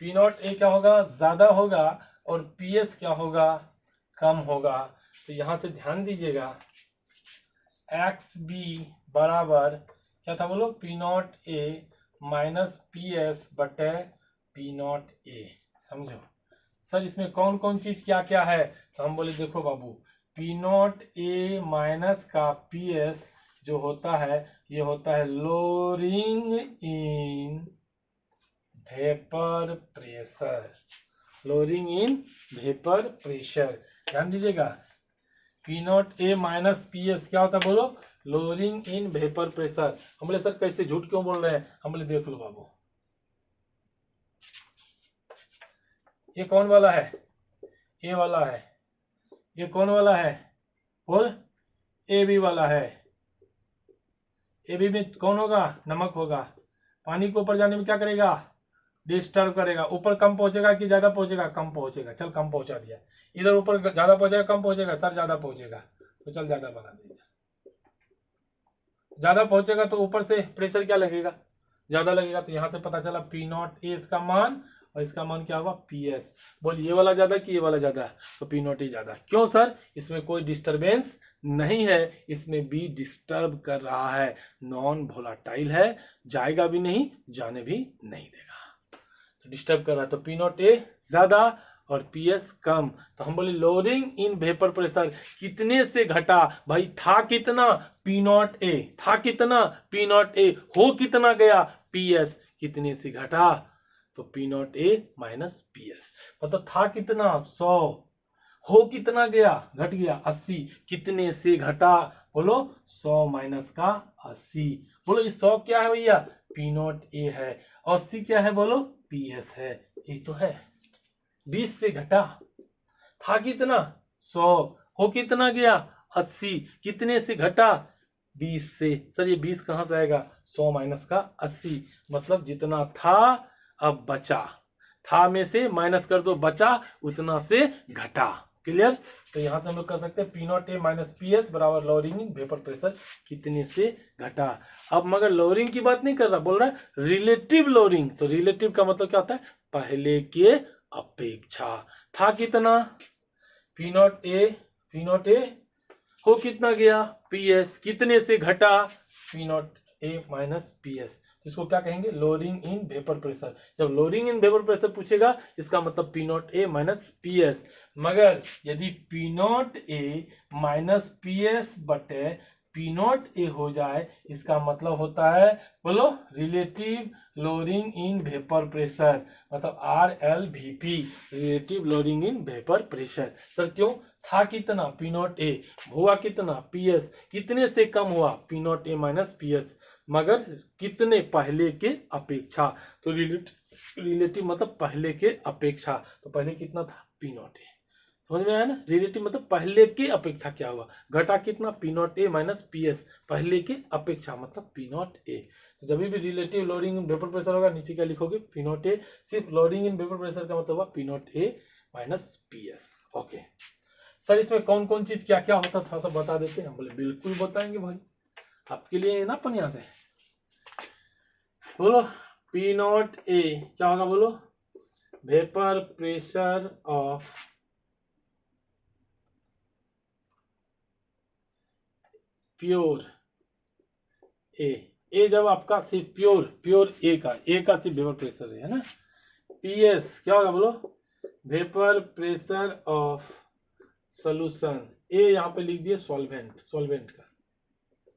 पी नॉट ए क्या होगा, ज्यादा होगा, और पी एस क्या होगा, कम होगा। तो यहां से ध्यान दीजिएगा, एक्स बी बराबर क्या था बोलो, P not A minus P S बटे पी नॉट ए, समझो। सर इसमें कौन कौन चीज क्या क्या है, तो हम बोले देखो बाबू, पी नॉट ए माइनस का पी एस जो होता है, ये होता है lowering in vapour pressure, lowering in vapour pressure, ध्यान दीजिएगा, P not A minus P S क्या होता है बोलो, लोअरिंग इन वेपर प्रेशर। हम बोले सर कैसे, झूठ क्यों बोल रहे हैं, हम बोले देख लो बाबू, ये कौन वाला है, ए वाला है, ये कौन वाला है बोल, ए बी वाला है, ए बी में कौन होगा, नमक होगा, पानी को ऊपर जाने में क्या करेगा, डिस्टर्ब करेगा, ऊपर कम पहुंचेगा कि ज्यादा पहुंचेगा, कम पहुंचेगा, चल कम पहुंचा दिया, इधर ऊपर ज्यादा पहुंचेगा कम पहुंचेगा, सर ज्यादा पहुंचेगा, तो चल ज्यादा बना दीजिए, ज्यादा पहुंचेगा तो ऊपर से प्रेशर क्या लगेगा, ज्यादा लगेगा, तो यहां से पता चला पी नॉट ए इसका मान, और इसका मान क्या होगा पी एस, बोल ये वाला ज्यादा कि ये वाला ज्यादा, तो पी नॉट ए ज्यादा, क्यों सर, इसमें कोई डिस्टर्बेंस नहीं है, इसमें बी डिस्टर्ब कर रहा है, नॉन वोलेटाइल है, जाएगा भी नहीं, जाने भी नहीं देगा, तो डिस्टर्ब कर रहा है, तो पी नॉट ए ज्यादा और पी एस कम। तो हम बोले लोअरिंग इन वेपर प्रेशर कितने से घटा, भाई था कितना, पी नॉट ए था कितना, पी नॉट ए हो कितना गया, पी एस कितने से घटा, तो P not A minus P S, मतलब था कितना 100, हो कितना गया, घट गया 80, कितने से घटा बोलो, 100 माइनस का 80, बोलो ये 100 क्या है भैया, पी नॉट ए है, 80 क्या है बोलो, पी एस है, ये तो है, 20 से घटा, था कितना 100, हो कितना गया 80, कितने से घटा 20 से। सर ये 20 कहाँ से आएगा, 100 माइनस का 80, मतलब जितना था अब बचा, था में से माइनस कर दो बचा उतना से घटा। क्लियर। तो यहाँ से हम लोग कर सकते हैं P not A minus P S बराबर लोअरिंग इन वेपर प्रेशर कितने से घटा। अब मगर लोअरिंग की बात नहीं कर रहा, बोल रहा है रिलेटिव लोअरिंग। तो रिलेटिव का मतलब क्या होता है, पहले के अपेक्षा। था कितना पी नॉट ए हो कितना गया पी एस, कितने से घटा P not A minus P S. इसको क्या कहेंगे, लोअरिंग इन वेपर प्रेशर। जब लोअरिंग इन वेपर प्रेशर पूछेगा इसका मतलब P not A minus P S. मगर यदि P not A minus P S बटे पी नॉट ए हो जाए इसका मतलब होता है, बोलो relative lowering in vapour pressure, मतलब R L V P, relative lowering in vapour pressure. Sir क्यों, था कितना पी नॉट ए, हुआ कितना पी एस, कितने से कम हुआ P not A minus P S, मगर कितने पहले के अपेक्षा। तो रिलेटिव मतलब पहले के अपेक्षा, तो पहले कितना था पी नॉट ए, समझ में आया ना। रिलेटिव मतलब पहले के अपेक्षा क्या हुआ, घटा कितना P not A minus P S, पहले के अपेक्षा मतलब पी नॉट ए। तो जब भी relative lowering in vapour pressure होगा नीचे क्या लिखोगे पी नॉट ए, सिर्फ लोअरिंग इन वेपर प्रेशर का मतलब हुआ P not A minus P S. Okay sir इसमें कौन कौन चीज क्या क्या होता थोड़ा सा बता देते हैं। बोले बिल्कुल बताएंगे भाई, आपके लिए ना अपन यहाँ से बोलो पी नॉट ए क्या होगा, बोलो वेपर प्रेशर ऑफ प्योर ए जब आपका सिर्फ प्योर ए का सिर्फ वेपर प्रेशर है ना। पी एस क्या होगा, बोलो वेपर प्रेशर ऑफ सॉल्यूशन, ए यहाँ पे लिख दिए सॉल्वेंट का।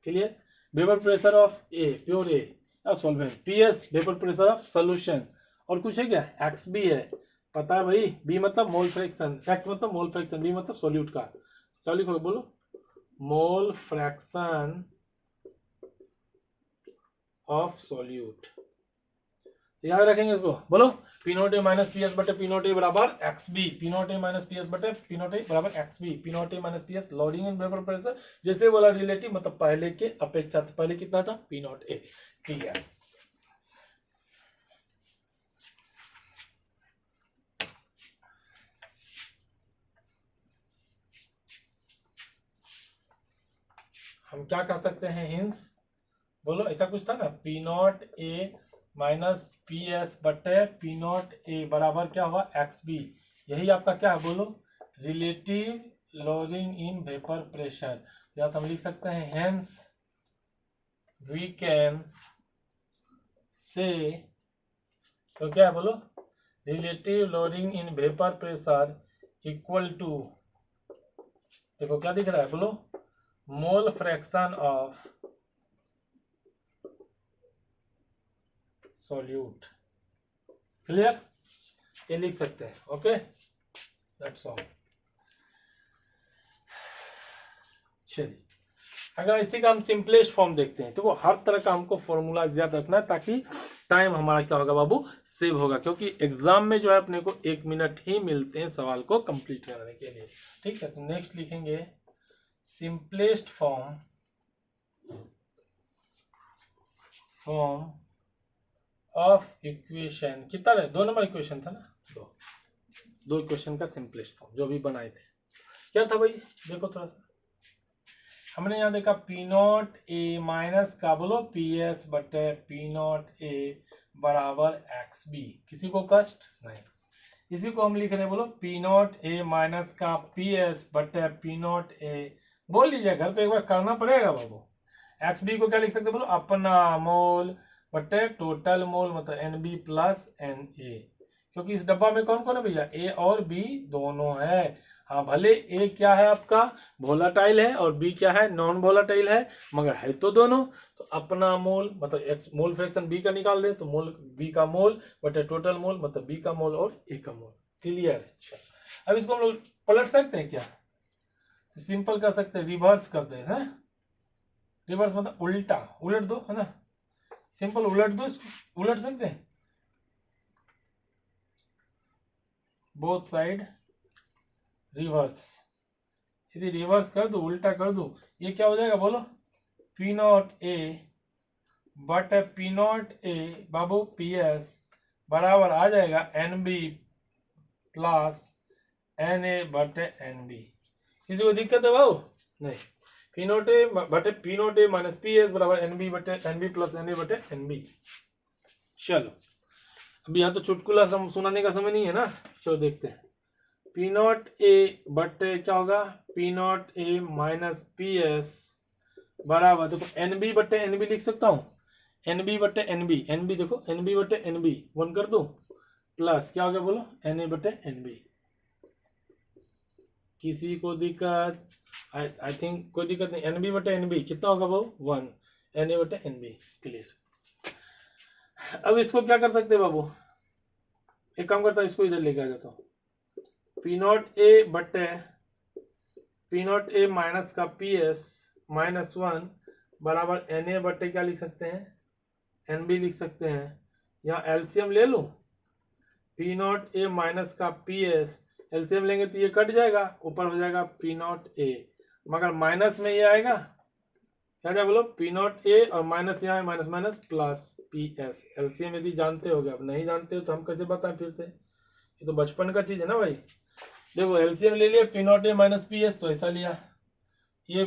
Clear. Vapour pressure of a pure a solvent, P S vapour pressure of solution, और कुछ है क्या, एक्स बी है पता है भाई, बी मतलब मोल फ्रैक्शन, एक्स मतलब मोल फ्रैक्शन, बी मतलब सॉल्यूट का। क्या लिखोगे, बोलो मोल फ्रैक्शन ऑफ सॉल्यूट, याद रखेंगे इसको। बोलो P not A minus P S बटे पी नॉट ए बराबर X B, P not A minus P S बटे पी नॉट ए बराबर X B, P not A minus P S lowering in vapour pressure, जैसे बोला relative मतलब पहले के अपेक्षा, तो पहले कितना था पी नॉट ए। क्लियर। हम क्या कर सकते हैं हिंस, बोलो ऐसा कुछ था ना, P not A minus P S बटे पी नॉट ए बराबर क्या हुआ एक्स बी, यही आपका क्या है, बोलो relative lowering in vapour pressure. या तो हम लिख सकते हैं हेंस वी कैन से, तो क्या है, बोलो relative lowering in vapour pressure equal to, देखो क्या दिख रहा है, बोलो mole fraction of solute. Clear, ये लिख सकते हैं। Okay that's all. चलिए अगर इसी का हम सिंपलेस्ट फॉर्म देखते हैं तो वो हर तरह का हमको फॉर्मूला याद रखना है ताकि टाइम हमारा क्या होगा बाबू सेव होगा, क्योंकि एग्जाम में जो है अपने को 1 मिनट ही मिलते हैं सवाल को कंप्लीट करने के लिए। ठीक है, तो नेक्स्ट लिखेंगे सिंपलेस्ट फॉर्म ऑफ इक्वेशन, कितना है 2 नंबर इक्वेशन था ना, दो इक्वेशन का सिंपलेस्ट फॉर्म जो भी बनाए थे। क्या था भाई, देखो थोड़ा सा हमने यहाँ देखा पी नॉट ए माइनस का, बोलो पी एस बटे पी नॉट ए बराबर एक्स बी, किसी को कष्ट नहीं। इसी को हम लिख रहे हैं, बोलो पी नॉट ए माइनस का पी एस बटे पी नॉट ए, बोल लीजिए घर पे एक बार करना पड़ेगा बाबू। एक्स बी को क्या लिख सकते हैं, बोलो अपना मोल बटे टोटल मोल, मतलब N B plus N A, क्योंकि इस डब्बा में कौन कौन है भैया, ए और बी दोनों है। हाँ भले ए क्या है आपका वोलाटाइल है और बी क्या है नॉन वोलाटाइल है, मगर है तो दोनों। तो अपना मोल मतलब एक्स मोल फ्रैक्शन बी का निकाल दे, तो मोल बी का मोल बटे टोटल मोल मतलब बी का मोल और ए का मोल। क्लियर। अच्छा अब इसको हम लोग पलट सकते हैं क्या, सिंपल कर सकते हैं, रिवर्स कर दे हैं, रिवर्स मतलब उल्टा, उलट दो है ना, सिंपल उलट दो इसको, उलट सकते हैं, बोथ साइड रिवर्स। यदि रिवर्स कर दूं, उल्टा कर दूं, ये क्या हो जाएगा बोलो, P not A but P not A बाबू पी एस बराबर आ जाएगा N B plus N A बटे एन बी। किसी को दिक्कत है बाबू? नहीं। पी नॉट ए बटे P not A minus P S बराबर एन बी बटे N B plus N A बटे एन बी। चलो अभी यहाँ तो चुटकुला सुनाने का समय नहीं है ना, चलो देखते हैं। पी नॉट ए बटे क्या होगा, P not A minus P S बराबर, देखो एन बी बटे एन बी लिख सकता हूँ, एन बी बटे एन बी, एन बी देखो एन बी बटे एन बी वन कर दो, प्लस क्या हो गया बोलो, एन ए बटे एन बी। किसी को दिक्कत? आई थिंक कोई दिक्कत नहीं। एन बी बटे एन बी कितना होगा वो, वन, एन ए बटे एन बी। क्लियर। अब इसको क्या कर सकते हैं बाबू, एक काम करता हूँ, इसको इधर लेके आ जाता हूँ। पी नॉट ए बटे पी नॉट ए माइनस का पी एस माइनस वन बराबर एन ए बटे क्या लिख सकते हैं, एन बी लिख सकते हैं। यहाँ एलसीएम ले लूँ, पी नॉट ए माइनस का पी एस, एलसीएम लेंगे तो ये कट जाएगा, ऊपर हो जाएगा पी नॉट ए, मगर माइनस में ये आएगा, क्या क्या बोलो, पी नॉट ए और माइनस यहाँ है, minus minus plus P S. LCM यदि जानते हो, अब नहीं जानते हो तो हम कैसे बताएं फिर से, ये तो बचपन का चीज़ है ना भाई। देखो एलसीएम ले लिया, P not A minus P S तो ऐसा लिया, ये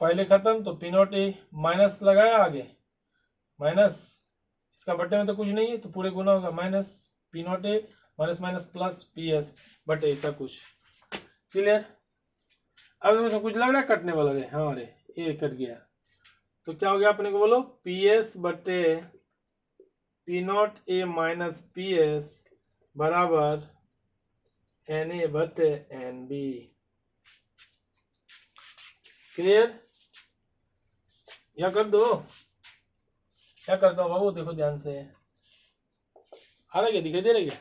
पहले खत्म, तो पी नॉट ए माइनस लगाया आगे, माइनस इसका बटे में तो कुछ नहीं है तो पूरे गुना होगा, minus P not A minus minus plus P S बटे ऐसा कुछ। क्लियर। अब इसमें कुछ लग रहा है कटने वाला रे, हाँ रे ये कट गया, तो क्या हो गया अपने को बोलो, पी एस बटे P not A minus P S बराबर एन ए बटे एन बी। क्लियर। या कर दो, क्या करता हूँ बाबू, देखो ध्यान से, आ रहा क्या, दिखाई दे रहा क्या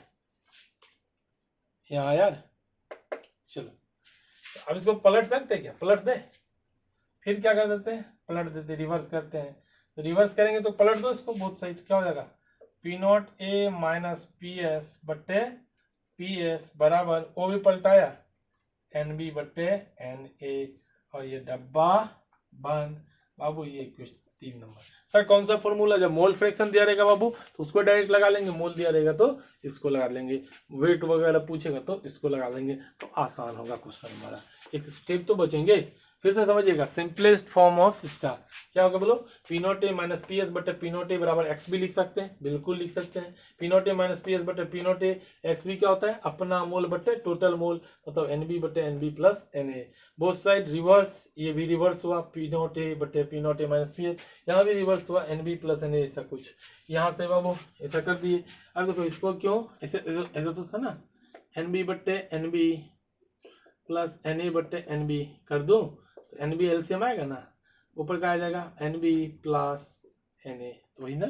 यहाँ यार। चलो अब इसको पलट सकते हैं क्या, पलट दे, फिर क्या कर देते हैं, पलट देते, रिवर्स करते हैं। तो रिवर्स करेंगे तो पलट दो इसको बोथ साइड, क्या हो जाएगा, P not A minus P S बटे पी एस बराबर, वो भी पलटाया, एन बी बटे एन ए, और ये डब्बा बंद। बाबू ये कुछ 3 नंबर। सर कौन सा फॉर्मूला, जब मोल फ्रैक्शन दिया रहेगा बाबू तो उसको डायरेक्ट लगा लेंगे, मोल दिया रहेगा तो इसको लगा लेंगे, वेट वगैरह पूछेगा तो इसको लगा लेंगे, तो आसान होगा क्वेश्चन हमारा, एक स्टेप तो बचेंगे। फिर से समझिएगा, सिंपलेस्ट फॉर्म ऑफ इसका क्या होगा बोलो, P not A minus P S बटे पी नॉट ए बराबर एक्स भी लिख सकते हैं, बिल्कुल लिख सकते हैं। P not A minus P S बटे पी नॉट ए, एक्स भी क्या होता है, अपना मोल बटे टोटल मोल, मतलब एन बी बटे N B plus N A. Both side reverse, ये भी रिवर्स हुआ, पी नॉट ए बटे P not A minus P S, यहाँ भी रिवर्स हुआ, N B plus N A, ऐसा कुछ। यहाँ से बाबू ऐसा कर दिए। अब देखो इसको क्यों ऐसे, ऐसा तो था ना, एन बी बटे N B plus N A बटे एन बी कर दूँ तो एन बी एलसीएम आएगा ना, ऊपर का आ जाएगा N B plus N A, तो वही ना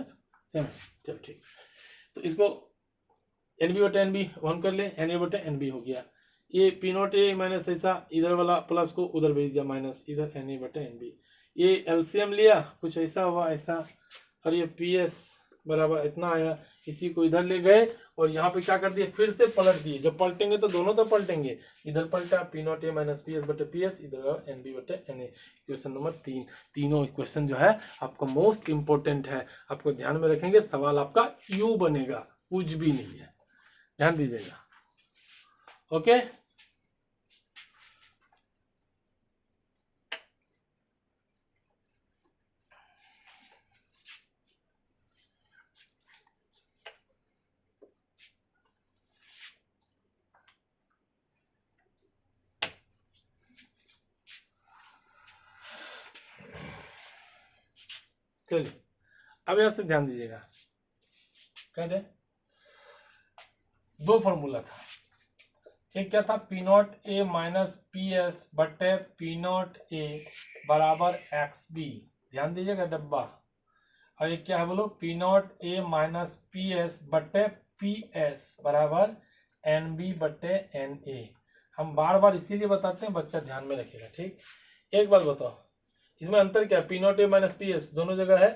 सेम। चलो ठीक, तो इसको एन बी बटे एन बी वन कर ले, एन ए बटे एन बी हो गया। ये पी नॉट ए माइनस ऐसा, इधर वाला प्लस को उधर भेज दिया माइनस, इधर एन ए बटे एन बी। ये एलसीएम लिया, कुछ ऐसा हुआ ऐसा, और ये पी एस बराबर इतना आया, इसी को इधर ले गए और यहाँ पे क्या कर दिए, फिर से पलट दिए। जब पलटेंगे तो दोनों तो पलटेंगे, इधर पलटा P not A minus P S बटे पी एस, इधर एन बी बटे एन ए। Question number 3। तीनों क्वेश्चन जो है आपका मोस्ट इंपॉर्टेंट है, आपको ध्यान में रखेंगे, सवाल आपका यू बनेगा, कुछ भी नहीं है, ध्यान दीजिएगा। ओके चलिए अब यहाँ से ध्यान दीजिएगा, कहते दो फॉर्मूला था, एक क्या था, P not A minus P S बटे पी नॉट ए बराबर एक्स बी, ध्यान दीजिएगा डब्बा, और एक क्या है बोलो, P not A minus P S बटे पी एस बराबर एन बी बटे एन ए। हम बार बार इसीलिए बताते हैं, बच्चा ध्यान में रखेगा, ठीक। एक बात बताओ, इसमें अंतर क्या है, P not A minus P S दोनों जगह है,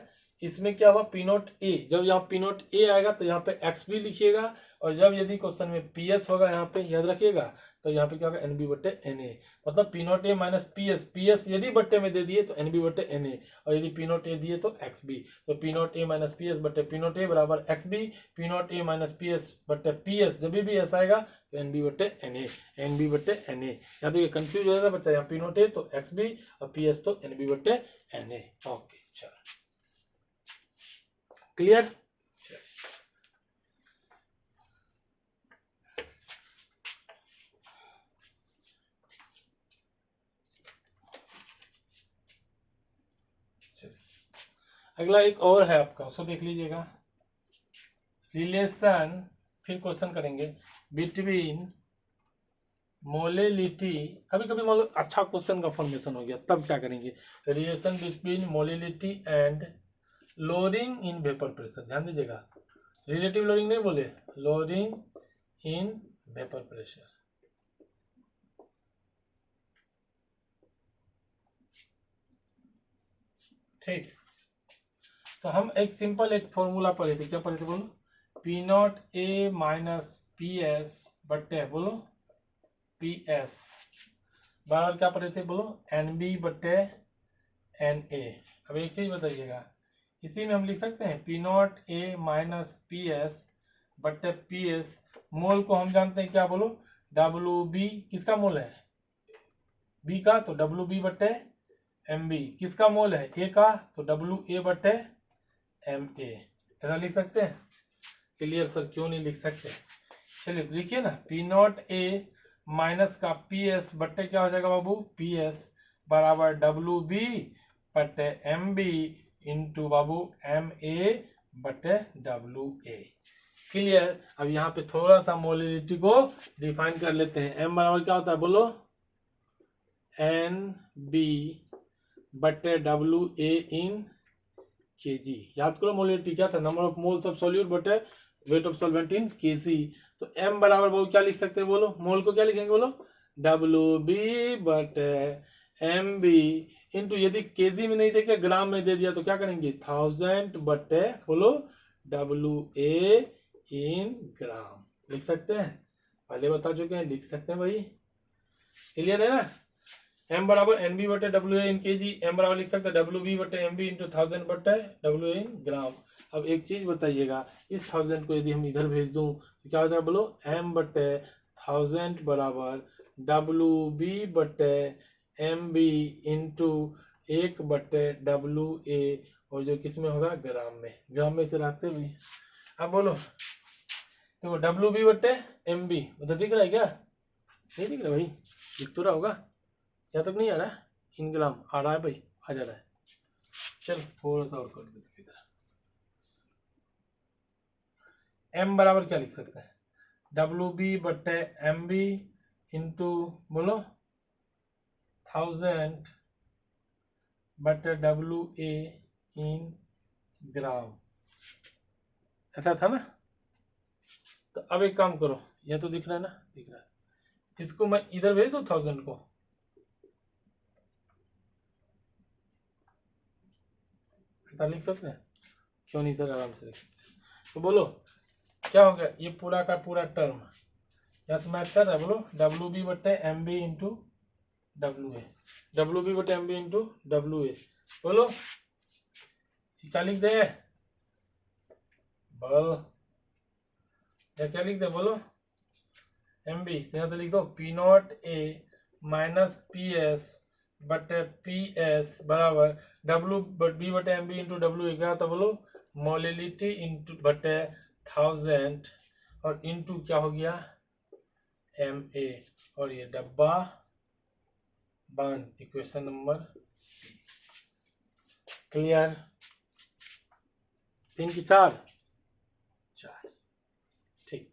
इसमें क्या हुआ, पी नॉट ए, जब यहाँ पी नॉट ए आएगा तो यहाँ पे एक्स बी लिखिएगा, और जब यदि क्वेश्चन में पी एस होगा यहाँ पे, याद रखिएगा, तो यहाँ पे क्या होगा, एन बी बटे एन ए, मतलब P not A minus P S यदि बट्टे में दे दिए तो एन बी बटे एन ए, और यदि पी नॉट ए दिए तो एक्स बी, तो P not A minus P S बटे पी नॉट ए बराबर X B, P not A minus P S बटे पी एस, जब भी ऐसा आएगा तो एन बी बटे एन ए, एन बी बटे एन ए। यहाँ तो ये कंफ्यूज हो जाता है बच्चा, यहाँ पी नॉट ए तो एक्स बी और पी एस तो एन बी बटे एन ए। ओके चलो क्लियर। अगला एक और है आपका, उसको देख लीजिएगा, रिलेशन, फिर क्वेश्चन करेंगे बिटवीन मोलिलिटी। कभी कभी मान लो अच्छा क्वेश्चन का फॉर्मेशन हो गया, तब क्या करेंगे, relation between molality and lowering in vapour pressure. ध्यान दीजिएगा, रिलेटिव लोअरिंग नहीं बोले, लोअरिंग इन वेपर प्रेशर। ठीक, तो हम एक सिंपल एक फॉर्मूला पढ़े थे, क्या पढ़े थे बोलो, P not A minus P S बट्टे बोलो पी एस बराबर क्या पढ़े थे बोलो, एन बी बट्टे एन ए। अब एक चीज बताइएगा, इसी में हम लिख सकते हैं P not A minus P S बट्टे पी एस, मोल को हम जानते हैं क्या बोलो, डब्ल्यू बी, किसका मोल है, बी का, तो डब्ल्यू बी बट्टे एम बी, किसका मोल है, ए का, तो डब्ल्यू ए बट्टे एम ए। ऐसा लिख सकते हैं, क्लियर सर, क्यों नहीं लिख सकते, चलिए लिखिए ना, पी नॉट ए माइनस का पी एस बट्टे क्या हो जाएगा बाबू, पी एस बराबर डब्ल्यू बी बट्टे एम बी इंटू बाबू एम ए बट्टे डब्ल्यू ए। क्लियर। अब यहाँ पे थोड़ा सा मोलिलिटी को डिफाइन कर लेते हैं, एम बराबर क्या होता है बोलो, एन बी बट्टे डब्ल्यू ए इन के जी। याद करो मोलिलिटी क्या था, number of moles of solute बटे वेट ऑफ सॉल्वेंट इन के जी। तो एम बराबर वो क्या लिख सकते हैं बोलो, मोल को क्या लिखेंगे बोलो, डब्ल्यू बी बटे एम बी इंटू, यदि केजी में नहीं देके ग्राम में दे दिया तो क्या करेंगे, 1000 बटे बोलो डब्ल्यू ए इन ग्राम। लिख सकते हैं, पहले बता चुके हैं, लिख सकते हैं भाई, क्लियर है ना। एम बराबर एन बी बटे डब्ल्यू ए इन के जी, एम बराबर लिख सकते हैं डब्ल्यू बी बटे एम बी इंटू 1000 बटे डब्ल्यू ए इन ग्राम। अब एक चीज बताइएगा, इस 1000 को यदि हम इधर भेज दूं तो क्या हो जाएगा बोलो, एम बटे 1000 बराबर डब्ल्यू बी बटे एम बी इंटू 1 बटे डब्ल्यू ए, और जो किस में होगा, ग्राम में, ग्राम में से रखते हुए। अब बोलो देखो, डब्ल्यू बी बटे एम बी उधर दिख रहा है क्या, नहीं दिख रहा भाई, दिख तो रहा होगा, यहाँ तक नहीं आ रहा है, इन ग्राम आ रहा है भाई, आ जा रहा है। चल थोड़ा सा और कर देते इधर, एम बराबर क्या लिख सकते हैं, डब्ल्यू बी बटे एम बी इंटू बोलो 1000 बटे डब्ल्यू ए इन ग्राम, ऐसा था ना। तो अब एक काम करो, यह तो दिख रहा है ना, दिख रहा है, इसको मैं इधर भेज दूं 1000 को, ऐसा लिख सकते हैं, क्यों नहीं सर, आराम से लिख सकते हैं। तो बोलो क्या हो गया, ये पूरा का पूरा टर्म यहाँ से मैच कर रहा है, बोलो डब्ल्यू बी बटे M B into W A, W B बटे M B into W A, बोलो क्या लिख दे बोल, क्या लिख दे बोलो, एम बी, यहाँ से लिख दो P not A minus P S बटे पी एस बराबर डब्ल्यू बी बटे M B into W A, क्या होता बोलो, मोलिलिटी इंटू बटे 1000 और इंटू क्या हो गया एम ए, और ये डब्बा बंद, इक्वेशन नंबर। क्लियर, 3 की 4, ठीक।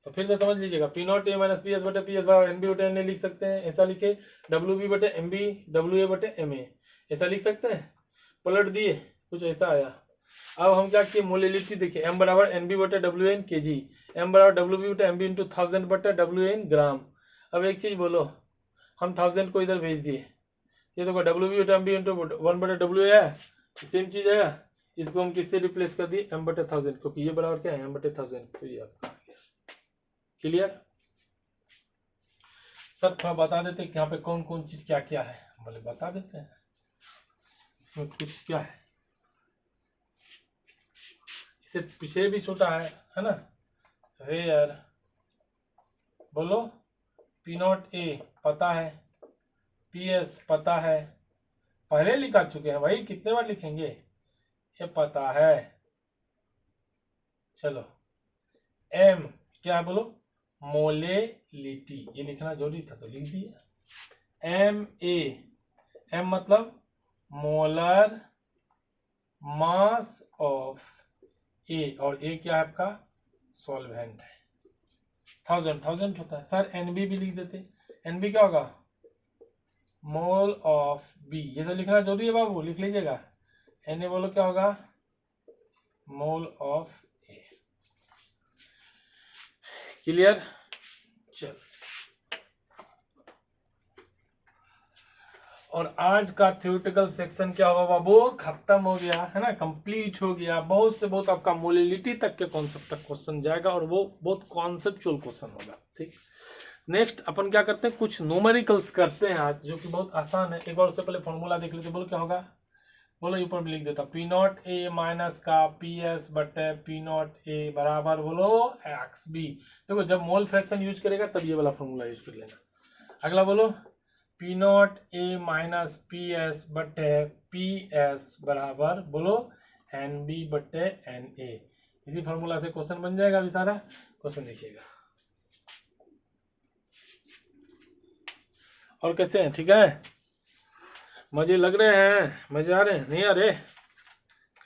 तो फिर से समझ लीजिएगा, P not A minus P S बटे पी एस बराबर एन बी बटे एन ए लिख सकते हैं, ऐसा लिखे, डब्ल्यू बी बटे एम बी डब्ल्यू ए बटे एम ए, ऐसा लिख सकते हैं, पलट दिए कुछ ऐसा आया। अब हम क्या किए, मोलिलिटी देखिए, एम बराबर एन बी बटे डब्ल्यू एन के जी, एम बराबर डब्ल्यू बी बटे एम बी इंटू 1000 बटे डब्ल्यू एन ग्राम। अब एक चीज़ बोलो, हम 1000 को इधर भेज दिए, ये देखो डब्ल्यू बी बटे एम बी इंटू 1 बटे डब्ल्यू है, सेम चीज़ है, इसको हम किससे रिप्लेस कर दिए, m/1000, क्योंकि ये बराबर क्या है m/1000, तो ये आपका आ गया। Clear sir? थोड़ा बता देते कि यहाँ पे कौन कौन चीज क्या क्या है, बोले बता देते हैं। इसमें कुछ क्या है, इससे पीछे भी छोटा है ना। वेयर बोलो P0A पता है, PS पता है, पहले लिखा चुके हैं भाई, कितने बार लिखेंगे, ये पता है। चलो M क्या है बोलो, मोलेलिटी, ये लिखना जरूरी था तो लिख दिया। M मतलब मोलर मास ऑफ A, और A क्या है आपका, सॉल्वेंट है। 1000 होता है सर। NB भी लिख देते, NB क्या होगा, मोल ऑफ B, ये सब लिखना जरूरी है बाबू, लिख लीजिएगा। Na बोलो क्या होगा, मोल ऑफ A। क्लियर? चल, और आज का थ्योरेटिकल सेक्शन क्या होगा बाबू, खत्म हो गया है ना, कंप्लीट हो गया। बहुत से बहुत आपका मोलिलिटी तक के कॉन्सेप्ट तक क्वेश्चन जाएगा, और वो बहुत कॉन्सेप्चुअल क्वेश्चन होगा। ठीक, नेक्स्ट अपन क्या करते हैं, कुछ न्यूमेरिकल्स करते हैं आज, जो कि बहुत आसान है। एक बार उससे पहले फॉर्मूला देख लेते, बोलो क्या होगा, बोलो ऊपर भी लिख देता, P0A माइनस का PS बटे P0A बराबर बोलो XB। देखो जब मोल फ्रैक्शन यूज करेगा तब ये वाला फॉर्मूला यूज कर लेना। अगला बोलो P0A माइनस PS बटे PS बराबर बोलो NB बटे NA। इसी फॉर्मूला से क्वेश्चन बन जाएगा। अभी सारा क्वेश्चन देखिएगा। और कैसे हैं, ठीक है, मजे लग रहे हैं, मजे आ रहे हैं, नहीं आ रहे,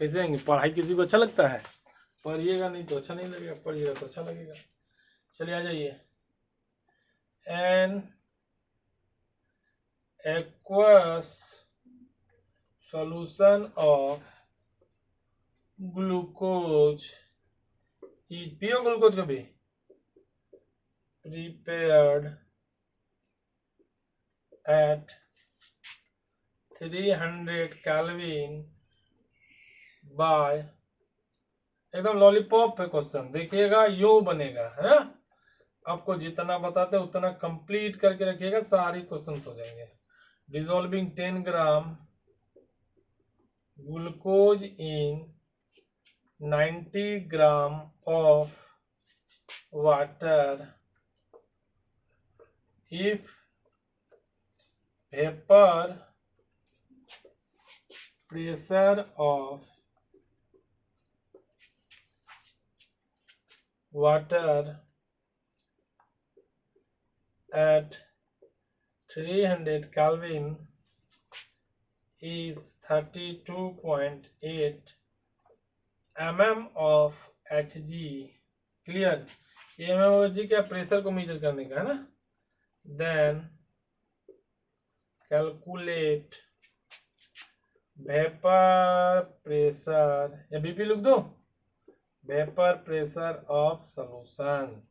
कैसे आएंगे? पढ़ाई किसी को अच्छा लगता है, पढ़िएगा नहीं तो अच्छा नहीं लगेगा, पढ़िएगा तो अच्छा लगेगा। चलिए आ जाइए। An aqueous solution of glucose is, पियो ग्लूकोज कभी, prepared at 300 Kelvin by, एकदम लॉलीपॉप है क्वेश्चन, देखिएगा यूं बनेगा है ना। आपको जितना बताते हैं उतना कंप्लीट करके रखिएगा, सारे क्वेश्चन हो जाएंगे। Dissolving 10 gram glucose in 90 gram of water if vapour pressure of water at 300 Kelvin is 32.8 mm of Hg। Clear? ये mm of Hg क्या, प्रेशर को मेजर करने का है ना। देन कैलकुलेट वेपर प्रेशर, या बीपी लिख दो, वेपर प्रेशर ऑफ सॉल्यूशन।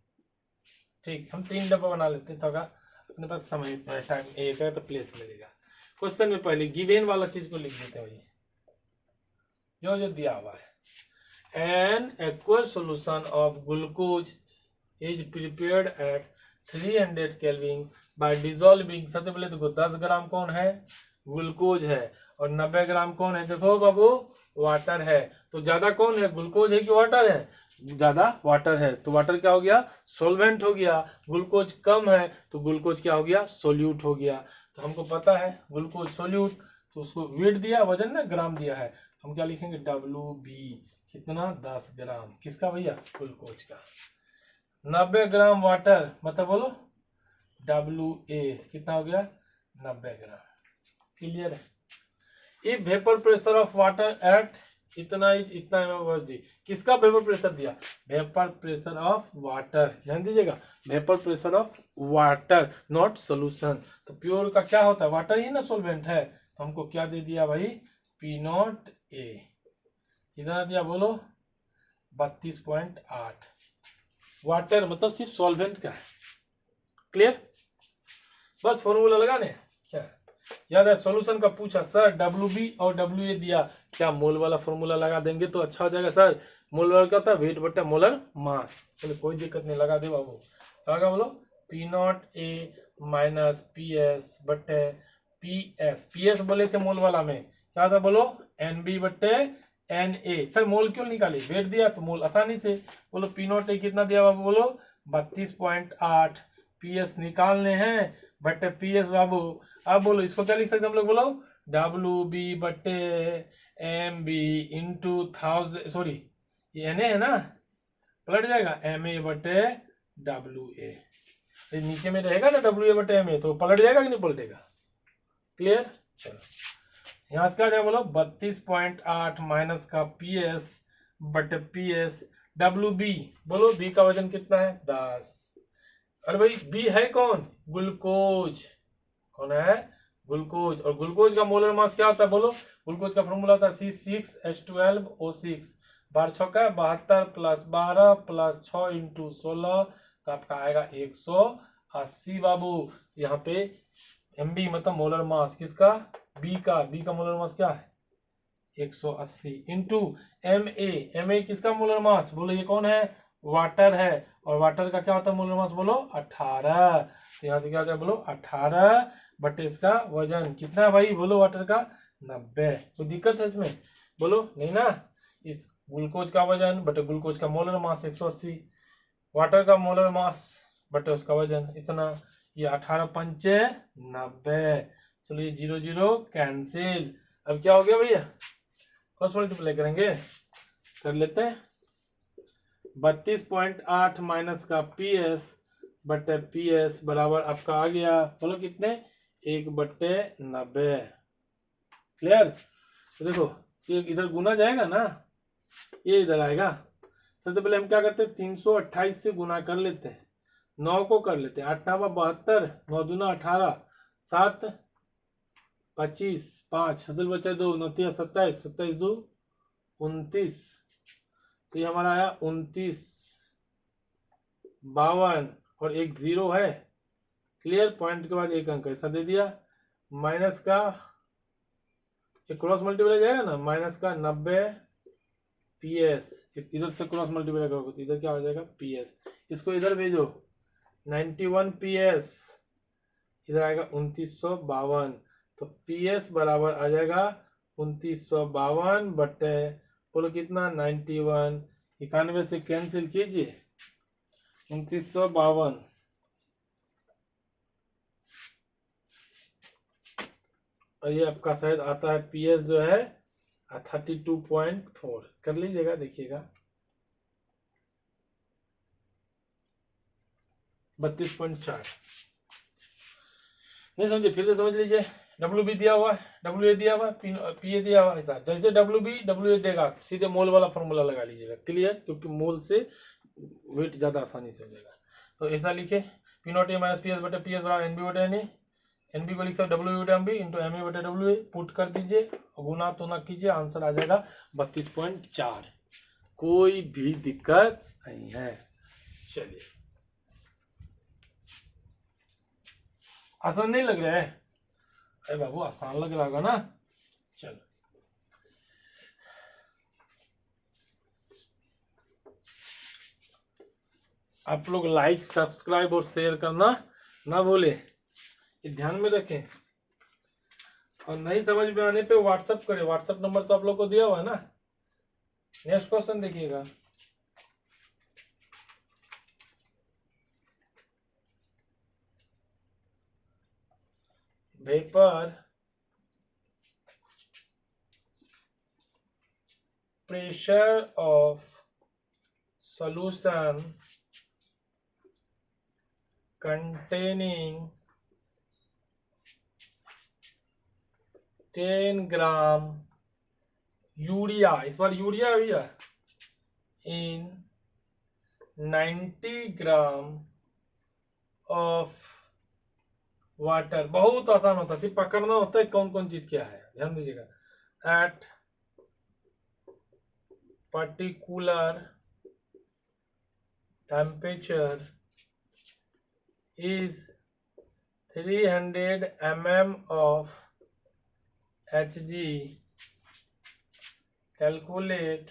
ठीक, हम 3 डब्बा बना लेते हैं, तो अपने पास समय टाइम एक है तो प्लेस मिलेगा। क्वेश्चन में पहले गिवन वाला चीज को लिख देते हैं, जो दिया हुआ है। An aqueous solution of glucose is prepared at 300 Kelvin by dissolving. सबसे पहले देखो 10 ग्राम कौन है, ग्लूकोज है, और 90 ग्राम कौन है, देखो बाबू वाटर है। तो ज्यादा कौन है, ग्लूकोज है कि वाटर है, ज्यादा वाटर है, तो वाटर क्या हो गया, सॉल्वेंट हो गया। ग्लूकोज कम है तो ग्लूकोज क्या हो गया, सोल्यूट हो गया। तो हमको पता है ग्लूकोज सोल्यूट, तो उसको वेट दिया, वजन ना ग्राम दिया है, हम क्या लिखेंगे WB, कितना 10 ग्राम, किसका भैया, ग्लूकोज का। 90 ग्राम वाटर, मतलब बोलो WA, कितना हो गया 90 ग्राम। क्लियर है? If vapour pressure of water at इतना एमएमजी, किसका वेपर प्रेशर दिया, वेपर प्रेशर ऑफ वाटर, ध्यान दीजिएगा, vapour pressure of water not solution. तो प्योर का क्या होता है, वाटर ही ना सॉल्वेंट है, तो हमको क्या दे दिया भाई, P0A, कितना दिया बोलो 32.8। वाटर मतलब सिर्फ सॉल्वेंट का है। क्लियर? बस फॉर्मूला लगाने क्या याद है, सॉल्यूशन का पूछा सर WB और WA दिया, क्या मोल वाला फॉर्मूला लगा देंगे तो अच्छा हो जाएगा सर। मोल वाला क्या होता है, वेट बटे मोलर मास। चलो कोई दिक्कत नहीं, लगा दे बाबू। लगा बोलो P not A minus P S बटे पी एस। पी एस बोले थे मोल वाला में, क्या था बोलो, एन बी बटे एन ए। सर मोल क्यों निकाले, वेट दिया तो मोल आसानी से। बोलो पी नॉट ए कितना दिया बाबू, बोलो 32.8। पी एस निकालने हैं बटे पी एस बाबू। अब बोलो इसको क्या लिख सकते हम लोग, बोलो डब्ल्यू बी बटे एम बी इंटू 1000, सॉरी ये एन ए है ना, पलट जाएगा एम ए बटे डब्ल्यू ए। नीचे में रहेगा ना डब्ल्यू ए बटे एम ए, तो पलट जाएगा कि नहीं पलटेगा। क्लियर। चलो यहाँ से क्या जाएगा बोलो 32.8 माइनस का पी एस बटे पी एस डब्ल्यू बी। बोलो बी का वजन कितना है 10। अरे भाई बी है कौन, ग्लूकोज। कौन है, ग्लूकोज। और ग्लूकोज का मोलर मास क्या होता है बोलो, ग्लूकोज का फॉर्मूला होता है C6H12O6। 12×6 72 प्लस 12 प्लस 6 इंटू 16, तो आपका आएगा 180 बाबू। यहाँ पे एम बी मतलब मोलर मास किसका, बी का। बी का मोलर मास क्या है 180 इंटू एम ए किसका मोलर मास, बोलो ये कौन है, वाटर है। और वाटर का क्या होता है मोलर मास, बोलो 18। तो यहाँ से क्या होता है बोलो 18 बटे इसका वजन कितना है भाई, बोलो वाटर का 90। कोई दिक्कत है इसमें, बोलो नहीं ना। इस ग्लूकोज का वजन बटे ग्लूकोज का मोलर मास 180, वाटर का मोलर मास बटे उसका वजन इतना, ये 18 पंचे 90। चलो ये 0 0 कैंसिल। अब क्या हो गया भैया, क्रॉस मल्टीप्लाई करेंगे, कर लेते हैं। 32.8 माइनस का पी एस बटे पी एस बराबर आपका आ गया, बोलो कितने 1/90। क्लियर। तो देखो ये इधर गुना जाएगा ना, ये इधर आएगा। सबसे पहले हम क्या करते हैं 328 से गुना कर लेते हैं, 9 को कर लेते हैं, 8 9 72, 9 दूना 18, 7 25, 5 हसल बचा 2, 9 27, 27 2 29। तो ये हमारा आया 29 52 और एक 0 है। क्लियर। पॉइंट के बाद एक अंक ऐसा दे दिया, माइनस का ये क्रॉस मल्टीप्लाई जाएगा ना, माइनस का 90 पी एस, इधर से क्रॉस मल्टीप्लाई करोगे तो इधर क्या हो जाएगा पी एस, इसको इधर भेजो 91 पी एस, इधर आएगा 2952। तो पी एस बराबर आ जाएगा 2952 बटे बोलो कितना 91, 91 से कैंसिल कीजिए 2952। और ये आपका शायद आता है पी एस जो है 32.4, कर लीजिएगा देखिएगा 32.4। नहीं समझे फिर से समझ लीजिए, डब्ल्यू बी दिया हुआ है, डब्ल्यू ए दिया हुआ है, पी ए दिया हुआ है, ऐसा जैसे डब्ल्यू बी डब्ल्यू ए देगा सीधे मोल वाला फॉर्मूला लगा लीजिएगा। क्लियर। क्योंकि मोल से वेट ज़्यादा आसानी से हो जाएगा। तो ऐसा लिखे P not A minus P S बटे पी एस बराबर एन बी बटे एन ए, एन बी को लिख सकते डब्ल्यू बटे M B into M A बटे डब्ल्यू ए, पुट कर दीजिए गुना तो ना कीजिए, आंसर आ जाएगा 32.4। कोई भी दिक्कत नहीं है। चलिए आसान नहीं लग रहा है, अरे बाबू आसान लग रहा होगा ना। चलो आप लोग लाइक सब्सक्राइब और शेयर करना ना भूले, ये ध्यान में रखें। और नहीं समझ में आने पे व्हाट्सअप करें, व्हाट्सअप नंबर तो आप लोग को दिया हुआ है ना। नेक्स्ट क्वेश्चन देखिएगा, vapour pressure of solution containing 10 gram urea, इस बार यूरिया भैया, इन 90 ग्राम ऑफ वाटर। बहुत आसान होता है, सिर्फ पकड़ना होता है कौन कौन चीज क्या है, ध्यान दीजिएगा। At particular temperature is 300 mm of Hg calculate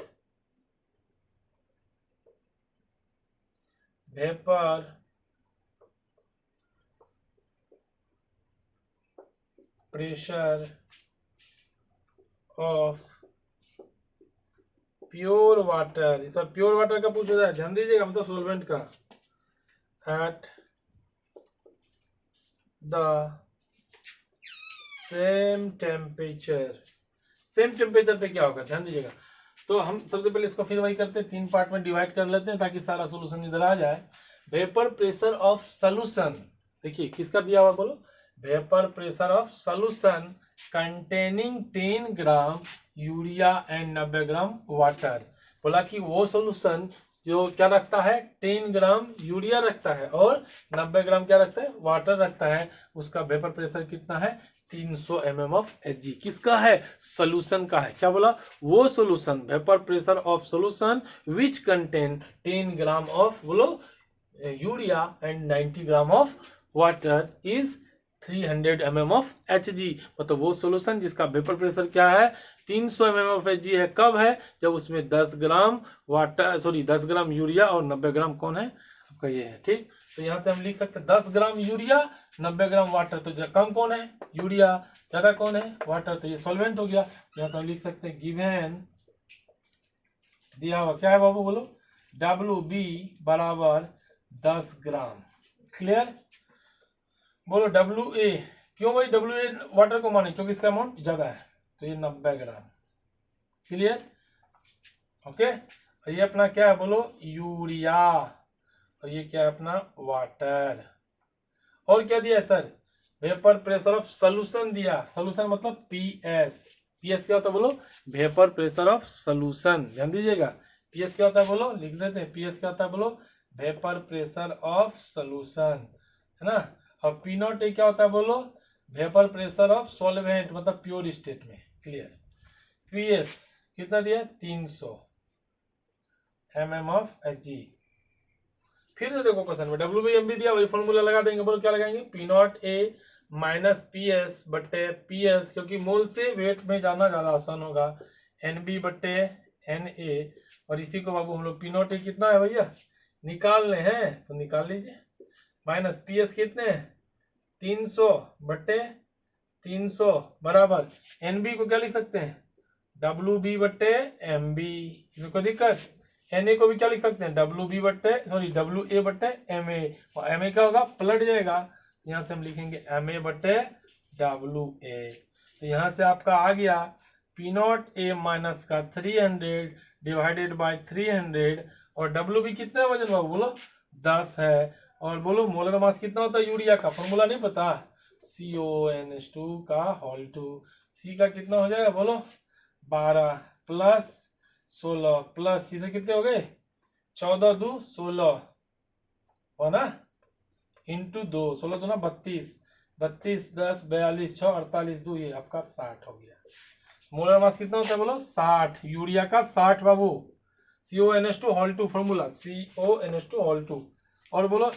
vapour pressure of pure water. इस बार प्योर वाटर का पूछा जाए, ध्यान दीजिएगा, मतलब सोलवेंट का। At the same temperature, same temperature पे क्या होगा, ध्यान दीजिएगा। तो हम सबसे पहले इसको फिर वही करते हैं, 3 पार्ट में डिवाइड कर लेते हैं ताकि सारा सोल्यूशन इधर आ जाए। वेपर प्रेशर ऑफ सोल्यूशन, देखिए किसका दिया हुआ बोलो, vapour pressure of solution containing 10 gram urea and 90 gram water. बोला कि वो सोल्यूशन जो क्या रखता है, 10 ग्राम यूरिया रखता है और 90 ग्राम क्या रखता है, वाटर रखता है, उसका वेपर प्रेशर कितना है, 300 mm ऑफ Hg। किसका है, सोल्यूशन का है। क्या बोला, वो solution, vapour pressure of solution which contain 10 gram of बोलो urea and 90 gram of water is 300 mm of Hg। मतलब वो सोल्यूशन जिसका वेपर प्रेशर क्या है, 300 mm ऑफ Hg है। कब है, जब उसमें 10 gram water, sorry 10 gram urea और 90 ग्राम कौन है, आपका ये है। ठीक, तो यहाँ से हम लिख सकते हैं 10 ग्राम यूरिया 90 ग्राम वाटर। तो कम कौन है, यूरिया, ज्यादा कौन है, वाटर। तो ये सॉल्वेंट हो गया। यहाँ से हम लिख सकते हैं गिवन दिया हुआ क्या है बाबू बोलो, WB बराबर 10 ग्राम। क्लियर, बोलो WA, क्यों भाई WA वाटर को माने, क्योंकि इसका अमाउंट ज्यादा है, तो ये 90 ग्राम। Clear, okay. और ये अपना क्या है बोलो, यूरिया, और ये क्या है अपना वाटर। और क्या दिया है sir, vapour pressure of solution दिया, सोल्यूशन मतलब PS। PS क्या होता है बोलो, वेपर प्रेशर ऑफ सोल्यूशन। ध्यान दीजिएगा, PS क्या होता है बोलो, लिख देते हैं, PS क्या होता है बोलो, वेपर प्रेशर ऑफ सोल्यूशन, है ना। और P0 क्या होता है बोलो, वेपर प्रेशर ऑफ सॉल्वेंट, मतलब प्योर स्टेट में। क्लियर, PS कितना दिया, 300 mm ऑफ Hg। फिर से देखो क्वेश्चन में WBMB दिया, वही फॉर्मूला लगा देंगे। बोलो क्या लगाएंगे, P0A माइनस PS बट्टे PS, क्योंकि मोल से वेट में जाना ज़्यादा आसान होगा, NB बट्टे NA। और इसी को बाबू हम लोग P0A कितना है भैया निकालने हैं, तो निकाल लीजिए। माइनस PS कितने, 300 बट्टे 300 बराबर NB को क्या लिख सकते हैं, WB बट्टे MB। कोई दिक्कत, Na को भी क्या लिख सकते हैं, WB बट्टे सॉरी WA बट्टे MA, और MA क्या होगा, पलट जाएगा, यहाँ से हम लिखेंगे MA बट्टे WA। तो यहाँ से आपका आ गया P0A माइनस का 300 डिवाइडेड बाय 300, और WB कितना वजन बाबू बोलो 10 है। और बोलो मोलर मास कितना होता है यूरिया का, फॉर्मूला नहीं पता, CONH2 का होल 2। C का कितना हो जाएगा बोलो 12 प्लस 16 प्लस सीधे कितने हो गए 14 2 16 हो ना, इंटू 2 16 2 ना 32 32 10 42 6 48 2, ये आपका 60 हो गया। मोलर मास कितना होता है बोलो 60, यूरिया का 60 बाबू, CONH2 whole 2 formula, CONH2 whole 2। और बोलो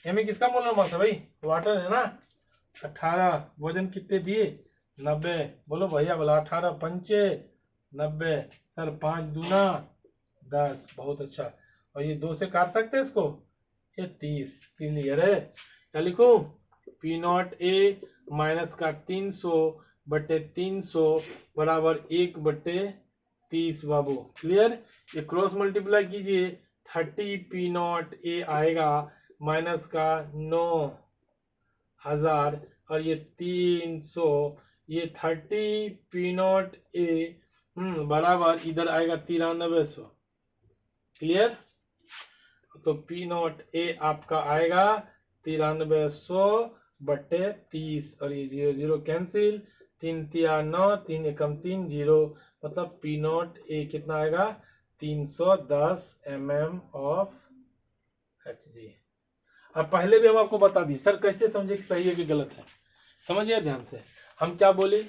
MA किसका मोलर मास है भाई, वाटर है ना, 18। वजन कितने दिए 90, बोलो भैया बोला 18 पंचे 90, सर 5 दूना 10, बहुत अच्छा। और ये 2 से काट सकते हैं इसको, ये 30। क्लियर है, क्या लिखूं, P0A माइनस का 300 बट्टे 300 बराबर 1 बट्टे 30 बाबू। क्लियर, ये क्रॉस मल्टीप्लाई कीजिए, 30 P0A आएगा माइनस का 9000, और ये 300, ये 30 P0A बराबर इधर आएगा 9300। क्लियर, तो P0A आपका आएगा 9300 बट्टे 30, और ये 0 0 कैंसिल, 3 3 9 3 एकम 3 0, मतलब P0A कितना आएगा 310 mm ऑफ Hg। अब पहले भी हम आपको बता दी सर कैसे समझे कि सही है कि गलत है, समझिए ध्यान से। हम क्या बोले,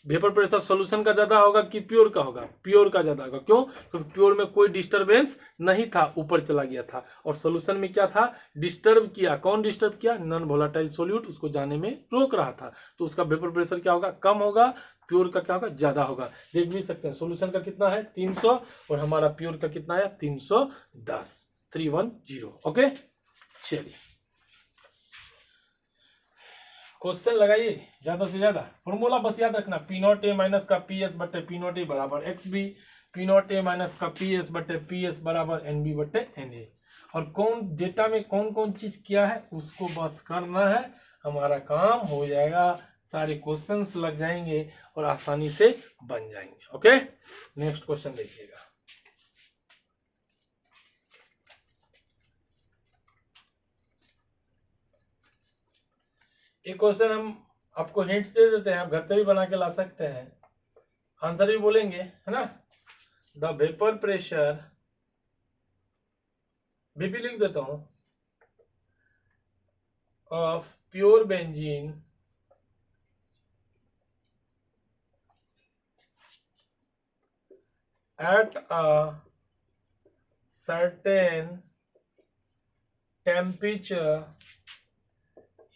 वेपर प्रेशर सॉल्यूशन का ज्यादा होगा कि प्योर का होगा? प्योर का ज्यादा होगा। क्यों? क्योंकि प्योर में कोई डिस्टरबेंस नहीं था, ऊपर चला गया था, और सॉल्यूशन में क्या था? डिस्टर्ब किया। कौन डिस्टर्ब किया? नॉन वोलेटाइल सॉल्यूट उसको जाने में रोक रहा था, तो उसका वेपर प्रेशर क्या होगा? कम होगा। प्योर का क्या होगा? ज्यादा होगा। देख भी सकते हैं सॉल्यूशन का कितना है? 300, और हमारा प्योर का कितना है? 310, 310। ओके, चलिए क्वेश्चन लगाइए ज्यादा से ज्यादा। फॉर्मूला बस याद रखना, पी नॉट ए माइनस का पी एस बटे पी नॉट ए बराबर X B, P not A minus का पी एस बटे पी एस बराबर एन बी बटे एन ए। और कौन डेटा में कौन कौन चीज किया है उसको बस करना है, हमारा काम हो जाएगा। सारे क्वेश्चंस लग जाएंगे और आसानी से बन जाएंगे। ओके, नेक्स्ट क्वेश्चन देखिएगा। एक क्वेश्चन हम आपको हिंट्स दे देते हैं, आप घर पे भी बना के ला सकते हैं, आंसर भी बोलेंगे, है ना। द वेपर प्रेशर, बीपी लिख देता हूं, of pure benzene at a certain temperature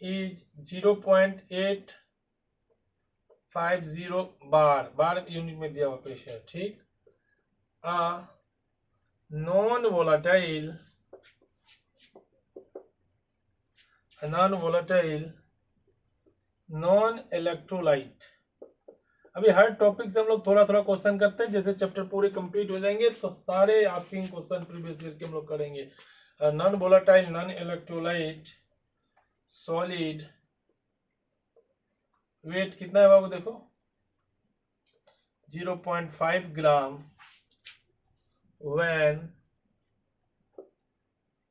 is 0.850 bar, bar unit में दिया हुआ प्रेशर, ठीक। a non volatile non electrolyte. अभी हर टॉपिक से हम लोग थोड़ा थोड़ा क्वेश्चन करते हैं, जैसे चैप्टर पूरे कंप्लीट हो जाएंगे तो सारे आस्किंग क्वेश्चन प्रीवियस ईयर के हम लोग करेंगे। Non volatile non electrolyte solid, weight कितना है बाबू? देखो 0.5 ग्राम व्हेन,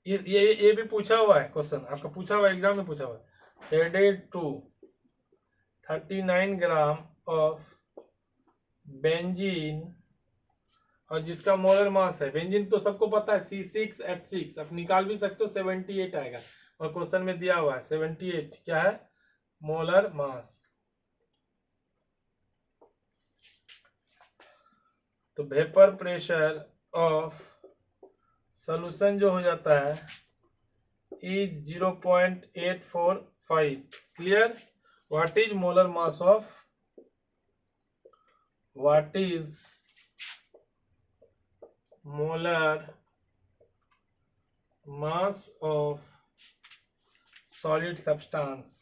ये भी पूछा हुआ है क्वेश्चन, आपका पूछा हुआ एग्जाम में पूछा हुआ है, added to 39 gram of benzene, और जिसका मोलर मास है, बेंजीन तो सबको पता है C6H6, आप निकाल भी सकते हो, 78 आएगा, और क्वेश्चन में दिया हुआ है 78 क्या है? Molar mass. तो वेपर प्रेशर ऑफ सॉल्यूशन जो हो जाता है is 0.845। Clear? What is molar mass of, what is molar mass of solid substance?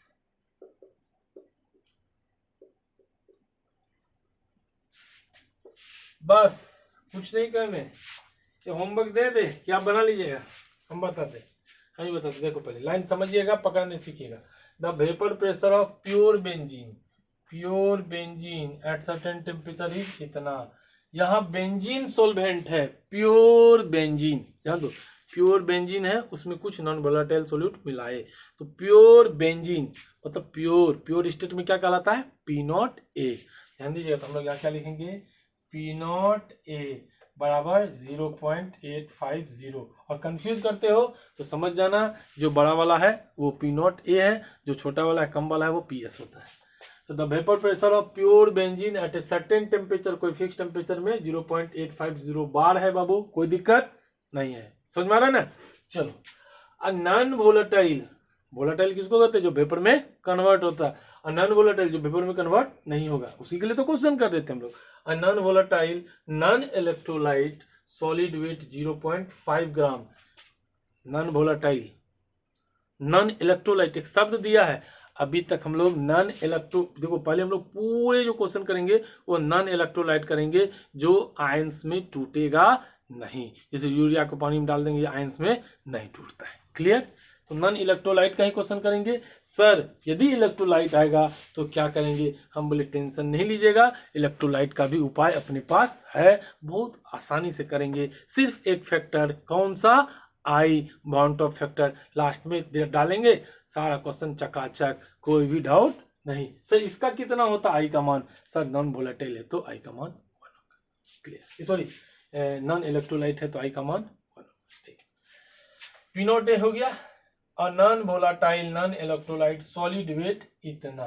बस कुछ नहीं करने, ये होमवर्क दे दे कि आप बना लीजिएगा, हम बताते, हम ही बताते। देखो पहले लाइन समझिएगा, पकड़ने सीखिएगा। The vapour pressure of pure benzene at certain temperature is इतना। यहाँ बेंजीन सोल्वेंट है, प्योर बेंजीन, ध्यान दो, प्योर बेंजीन है, उसमें कुछ नॉन वोलेटाइल सोल्यूट मिलाए, तो प्योर बेंजीन मतलब प्योर स्टेट में क्या कहलाता है? P not a. ध्यान दीजिएगा, तो हम लोग यहाँ क्या लिखेंगे? पी नॉट ए बराबर 0.850। और कंफ्यूज करते हो तो समझ जाना, जो बड़ा वाला है वो पी नॉट ए है, जो छोटा वाला है कम वाला है वो पी एस होता है। तो the vapour pressure of pure benzene at a certain temperature, कोई फिक्स टेम्परेचर में 0.850 बार है बाबू, कोई दिक्कत नहीं है, समझ में आ रहा है ना। चलो, अ नॉन वोलेटाइल, वोलेटाइल किसको कहते हैं? जो वेपर में कन्वर्ट होता है, और नॉन वोलेटाइल जो वेपर में कन्वर्ट नहीं होगा, उसी के लिए तो क्वेश्चन कर देते हैं हम लोग। A non volatile non electrolyte solid weight 0.5 gram, non volatile non electrolyte एक शब्द दिया है, अभी तक हम लोग नॉन इलेक्ट्रो, देखो पहले हम लोग पूरे जो क्वेश्चन करेंगे वो नॉन इलेक्ट्रोलाइट करेंगे, जो आयंस में टूटेगा नहीं, जैसे यूरिया को पानी में डाल देंगे, आयंस में नहीं टूटता है। क्लियर? तो नॉन इलेक्ट्रोलाइट का ही क्वेश्चन करेंगे। सर यदि इलेक्ट्रोलाइट आएगा तो क्या करेंगे? हम बोले टेंशन नहीं लीजिएगा, इलेक्ट्रोलाइट का भी उपाय अपने पास है, बहुत आसानी से करेंगे। सिर्फ एक फैक्टर, कौन सा? आई बाउंड ऑफ फैक्टर लास्ट में डालेंगे, सारा क्वेश्चन चकाचक, कोई भी डाउट नहीं। सर इसका कितना होता आई का मान? सर नॉन वोलेटाइल है तो आई का मान 1 होगा। क्लियर? सॉरी, नॉन इलेक्ट्रोलाइट है तो आई का मान 1 होगा। ठीक, पी नॉट ए हो गया, और non volatile non electrolyte solid weight इतना।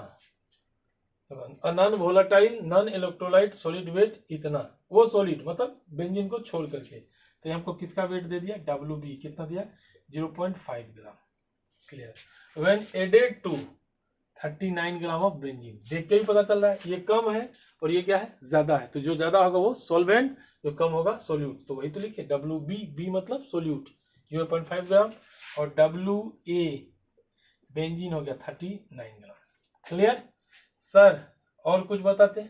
Non volatile non electrolyte solid weight इतना, वो सॉलिड मतलब बेंजीन को छोड़ करके। तो ये हमको किसका वेट दे दिया, WB कितना दिया 0.5 gram. Clear. When added to 39 gram of benzene, देख के ही पता चल रहा है ये कम है और ये क्या है ज्यादा है, तो जो ज्यादा होगा वो सॉल्वेंट, जो कम होगा सोल्यूट। तो वही तो लिखे WB मतलब सोल्यूट 0.5 ग्राम और WA बेंजीन हो गया 39 ग्राम। Clear sir. और कुछ बताते,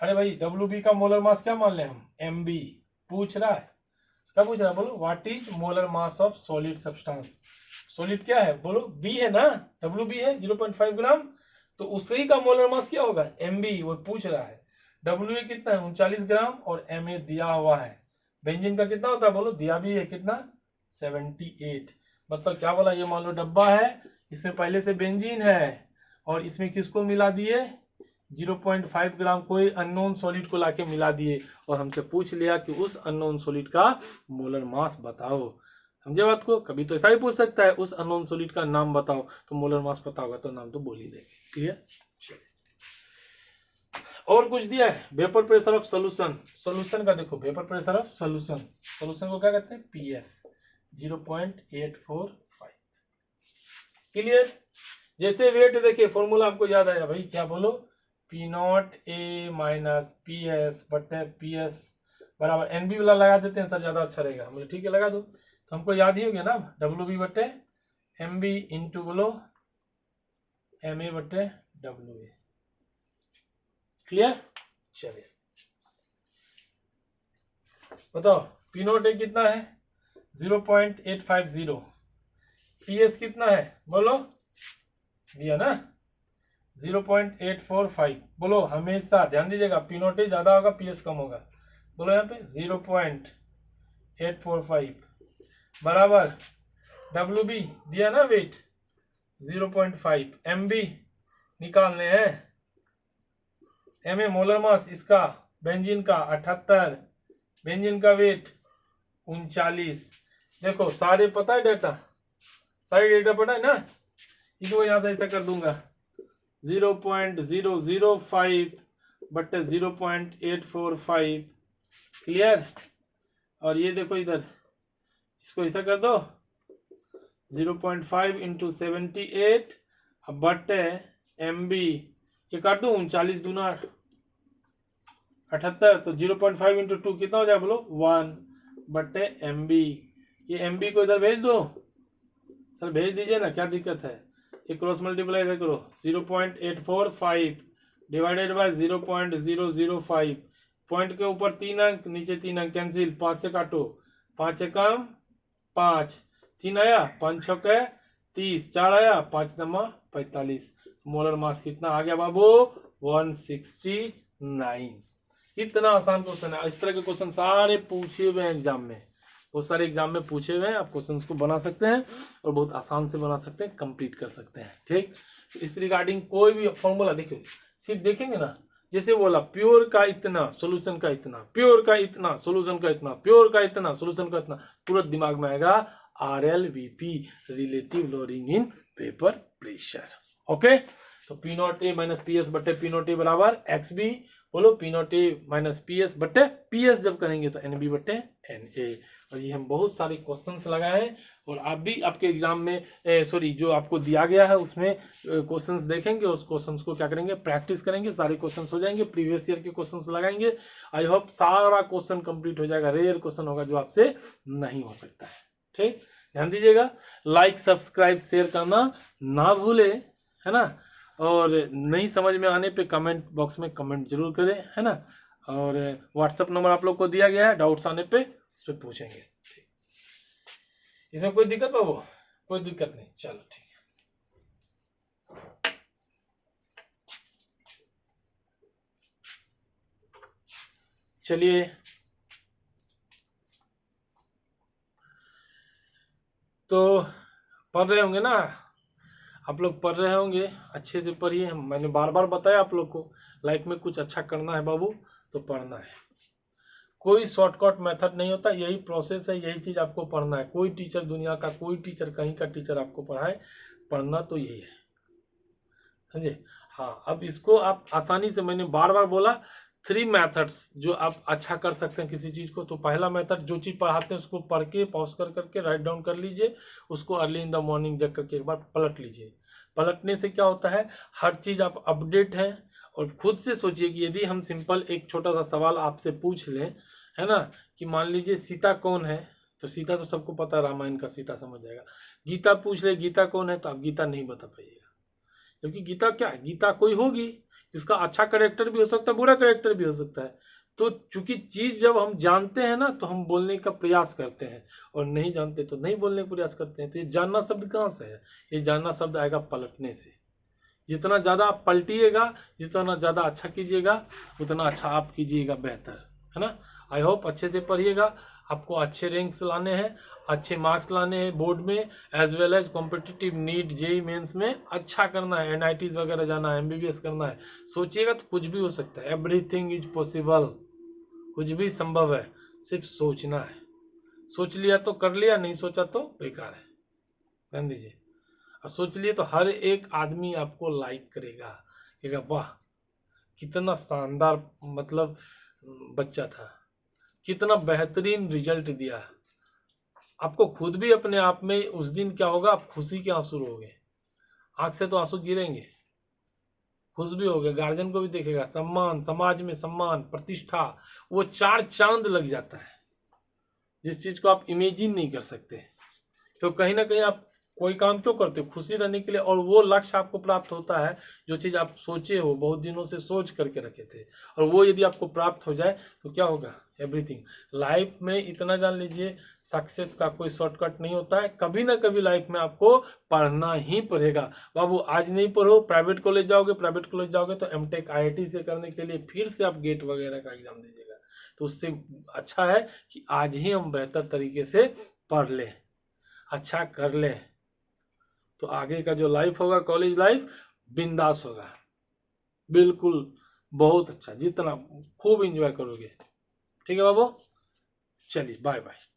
अरे भाई WB का मोलर मास क्या मान ले हम, MB पूछ रहा है, क्या पूछ रहा है बोलो, what is molar mass of solid substance. Solid क्या है बोलो, B है ना, WB है 0.5 ग्राम, तो उसी का मोलर मास क्या होगा MB, वो पूछ रहा है। WA कितना है 39 ग्राम और MA दिया हुआ है। बेंजीन का कितना होता है बोलो, दिया भी है कितना 78। मतलब क्या बोला, ये मान लो डब्बा है, इसमें पहले से बेंजीन है और इसमें किसको मिला दिए 0.5 ग्राम कोई अननोन सॉलिड को लाके मिला दिए और हमसे पूछ लिया कि उस अननोन सॉलिड का मोलर मास बताओ। समझे बात को, कभी तो ऐसा ही पूछ सकता है उस अननोन सॉलिड का नाम बताओ, तो मोलर मास पता होगा तो नाम तो बोल ही देंगे। क्लियर। और कुछ दिया है, vapour pressure of solution, solution का देखो vapour pressure of solution, solution को क्या कहते हैं PS 0.845। क्लियर। जैसे वेट देखिए फॉर्मूला आपको याद आया भाई, क्या बोलो P0A माइनस PS बटे PS बराबर NB वाला लगा देते हैं सर, ज्यादा अच्छा रहेगा। मुझे ठीक है लगा दो, तो हमको याद ही हो गया ना WB बटे MB इंटू बोलो MA बटे WA। क्लियर। चलिए बताओ P0A कितना है 0.850, PS कितना है बोलो, दिया ना 0.845। बोलो हमेशा ध्यान दीजिएगा P0A ज्यादा होगा PS कम होगा। बोलो यहाँ पे 0.845 बराबर WB दिया ना वेट 0.5, MB निकालने हैं, MA मोलर मास इसका बेंजीन का 78, बेंजीन का वेट 39। देखो सारे पता है डेटा, सारे डेटा पता है ना, इसको यहाँ से ऐसा कर दूंगा 0.005 बटे 0.845। क्लियर। और ये देखो इधर इसको ऐसा कर दो 0.5 इंटू 78 बटे MB, ये काट दो 39 दूना 78, तो 0.5 इंटू 2 कितना हो जाए बोलो 1 बटे MB। ये MB को इधर भेज दो सर, भेज दीजिए ना, क्या दिक्कत है, ये क्रॉस मल्टीप्लाई करो 0.845 डिवाइडेड बाय 0.005, पॉइंट के ऊपर 3 अंक नीचे 3 अंक कैंसिल, 5 से काटो, 5 एकम 5, 3 आया 5 छक्के 30, 4 आया 5 नम्मा 45। मोलर मास कितना आ गया बाबू 169। इतना आसान क्वेश्चन है, इस तरह के क्वेश्चन सारे पूछे हुए हैं एग्जाम में, बहुत सारे एग्जाम में पूछे हुए हैं, आप क्वेश्चन को बना सकते हैं और बहुत आसान से बना सकते हैं, कंप्लीट कर सकते हैं। ठीक, इस रिगार्डिंग कोई भी फॉर्मूला देखिए, सिर्फ देखेंगे ना, जैसे बोला प्योर का इतना सोल्यूशन का इतना, प्योर का इतना सोल्यूशन का इतना, प्योर का इतना सोल्यूशन का इतना, तुरंत दिमाग में आएगा RLVP relative loading in vapour pressure. Okay, तो P0A माइनस PS बटे P0A बराबर XB, बोलो P0A माइनस PS बटे PS जब करेंगे तो NB बटे NA। और ये हम बहुत सारे क्वेश्चंस लगाए हैं और आप भी आपके एग्जाम में सॉरी जो आपको दिया गया है उसमें क्वेश्चंस देखेंगे, उस क्वेश्चंस को क्या करेंगे प्रैक्टिस करेंगे, सारे क्वेश्चंस हो जाएंगे, प्रीवियस ईयर के क्वेश्चंस लगाएंगे। आई होप सारा क्वेश्चन कंप्लीट हो जाएगा, रेयर क्वेश्चन होगा जो आपसे नहीं हो सकता है। ठीक, ध्यान दीजिएगा, लाइक सब्सक्राइब शेयर करना ना भूले, है ना, और नहीं समझ में आने पे कमेंट बॉक्स में कमेंट जरूर करें, है ना, और व्हाट्सएप नंबर आप लोग को दिया गया है, डाउट्स आने पे उस पर पूछेंगे। इसमें कोई दिक्कत बाबू, कोई दिक्कत नहीं, चलो ठीक है। चलिए तो पढ़ रहे होंगे ना आप लोग, पढ़ रहे होंगे, अच्छे से पढ़िए। मैंने बार बार बताया आप लोग को, लाइफ में कुछ अच्छा करना है बाबू तो पढ़ना है, कोई शॉर्टकट मेथड नहीं होता, यही प्रोसेस है, यही चीज़ आपको पढ़ना है। कोई टीचर दुनिया का, कोई टीचर कहीं का टीचर आपको पढ़ाए, पढ़ना तो यही है, समझे। हाँ, अब इसको आप आसानी से, मैंने बार बार बोला, 3 मेथड्स जो आप अच्छा कर सकते हैं किसी चीज़ को। तो पहला मेथड, जो चीज़ पढ़ाते हैं उसको पढ़ के पॉज कर करके राइट डाउन कर लीजिए, उसको अर्ली इन द मॉर्निंग जग करके एक बार पलट लीजिए। पलटने से क्या होता है, हर चीज़ आप अपडेट है। और खुद से सोचिए कि यदि हम सिंपल एक छोटा सा सवाल आपसे पूछ लें, है ना, कि मान लीजिए सीता कौन है, तो सीता तो सबको पता है, रामायण का सीता समझ जाएगा। गीता पूछ ले गीता कौन है, तो आप गीता नहीं बता पाइएगा, क्योंकि गीता क्या है, गीता कोई होगी जिसका अच्छा करेक्टर भी हो सकता है, बुरा करेक्टर भी हो सकता है। तो चूंकि चीज़ जब हम जानते हैं ना, तो हम बोलने का प्रयास करते हैं, और नहीं जानते तो नहीं बोलने का प्रयास करते हैं। तो ये जानना शब्द कहाँ से है, ये जानना शब्द आएगा पलटने से। जितना ज़्यादा आप पलटिएगा, जितना ज़्यादा अच्छा कीजिएगा, उतना अच्छा आप कीजिएगा बेहतर, है ना। आई होप अच्छे से पढ़िएगा, आपको अच्छे रैंक्स लाने हैं, अच्छे मार्क्स लाने हैं बोर्ड में, as well as competitive NEET JEE mains में अच्छा करना है, एनआईटीज वगैरह जाना है, एमबीबीएस करना है। सोचिएगा तो कुछ भी हो सकता है, एवरीथिंग इज पॉसिबल, कुछ भी संभव है, सिर्फ सोचना है। सोच लिया तो कर लिया, नहीं सोचा तो बेकार है, ध्यान दीजिए। और सोच लिए तो हर एक आदमी आपको लाइक करेगा, कहेगा वाह कितना शानदार, मतलब बच्चा था, कितना बेहतरीन रिजल्ट दिया। आपको खुद भी अपने आप में उस दिन क्या होगा, आप खुशी के आंसू रोगे, आंख से तो आंसू गिरेंगे, खुश भी होगे, गार्जियन को भी देखेगा, सम्मान, समाज में सम्मान, प्रतिष्ठा, वो 4 चांद लग जाता है, जिस चीज़ को आप इमेजिन नहीं कर सकते। तो कहीं ना कहीं आप कोई काम क्यों करते हो, खुशी रहने के लिए, और वो लक्ष्य आपको प्राप्त होता है जो चीज़ आप सोचे हो, बहुत दिनों से सोच करके रखे थे, और वो यदि आपको प्राप्त हो जाए तो क्या होगा, एवरीथिंग। लाइफ में इतना जान लीजिए, सक्सेस का कोई शॉर्टकट नहीं होता है, कभी ना कभी लाइफ में आपको पढ़ना ही पड़ेगा। बाबू आज नहीं पढ़ो, प्राइवेट कॉलेज जाओगे, प्राइवेट कॉलेज जाओगे तो एमटेक आईआईटी से करने के लिए फिर से आप गेट वगैरह का एग्जाम दीजिएगा। तो उससे अच्छा है कि आज ही हम बेहतर तरीके से पढ़ लें, अच्छा कर लें, तो आगे का जो लाइफ होगा, कॉलेज लाइफ, बिंदास होगा, बिल्कुल बहुत अच्छा, जितना खूब एंजॉय करोगे। ठीक है बाबू, चलिए बाय बाय।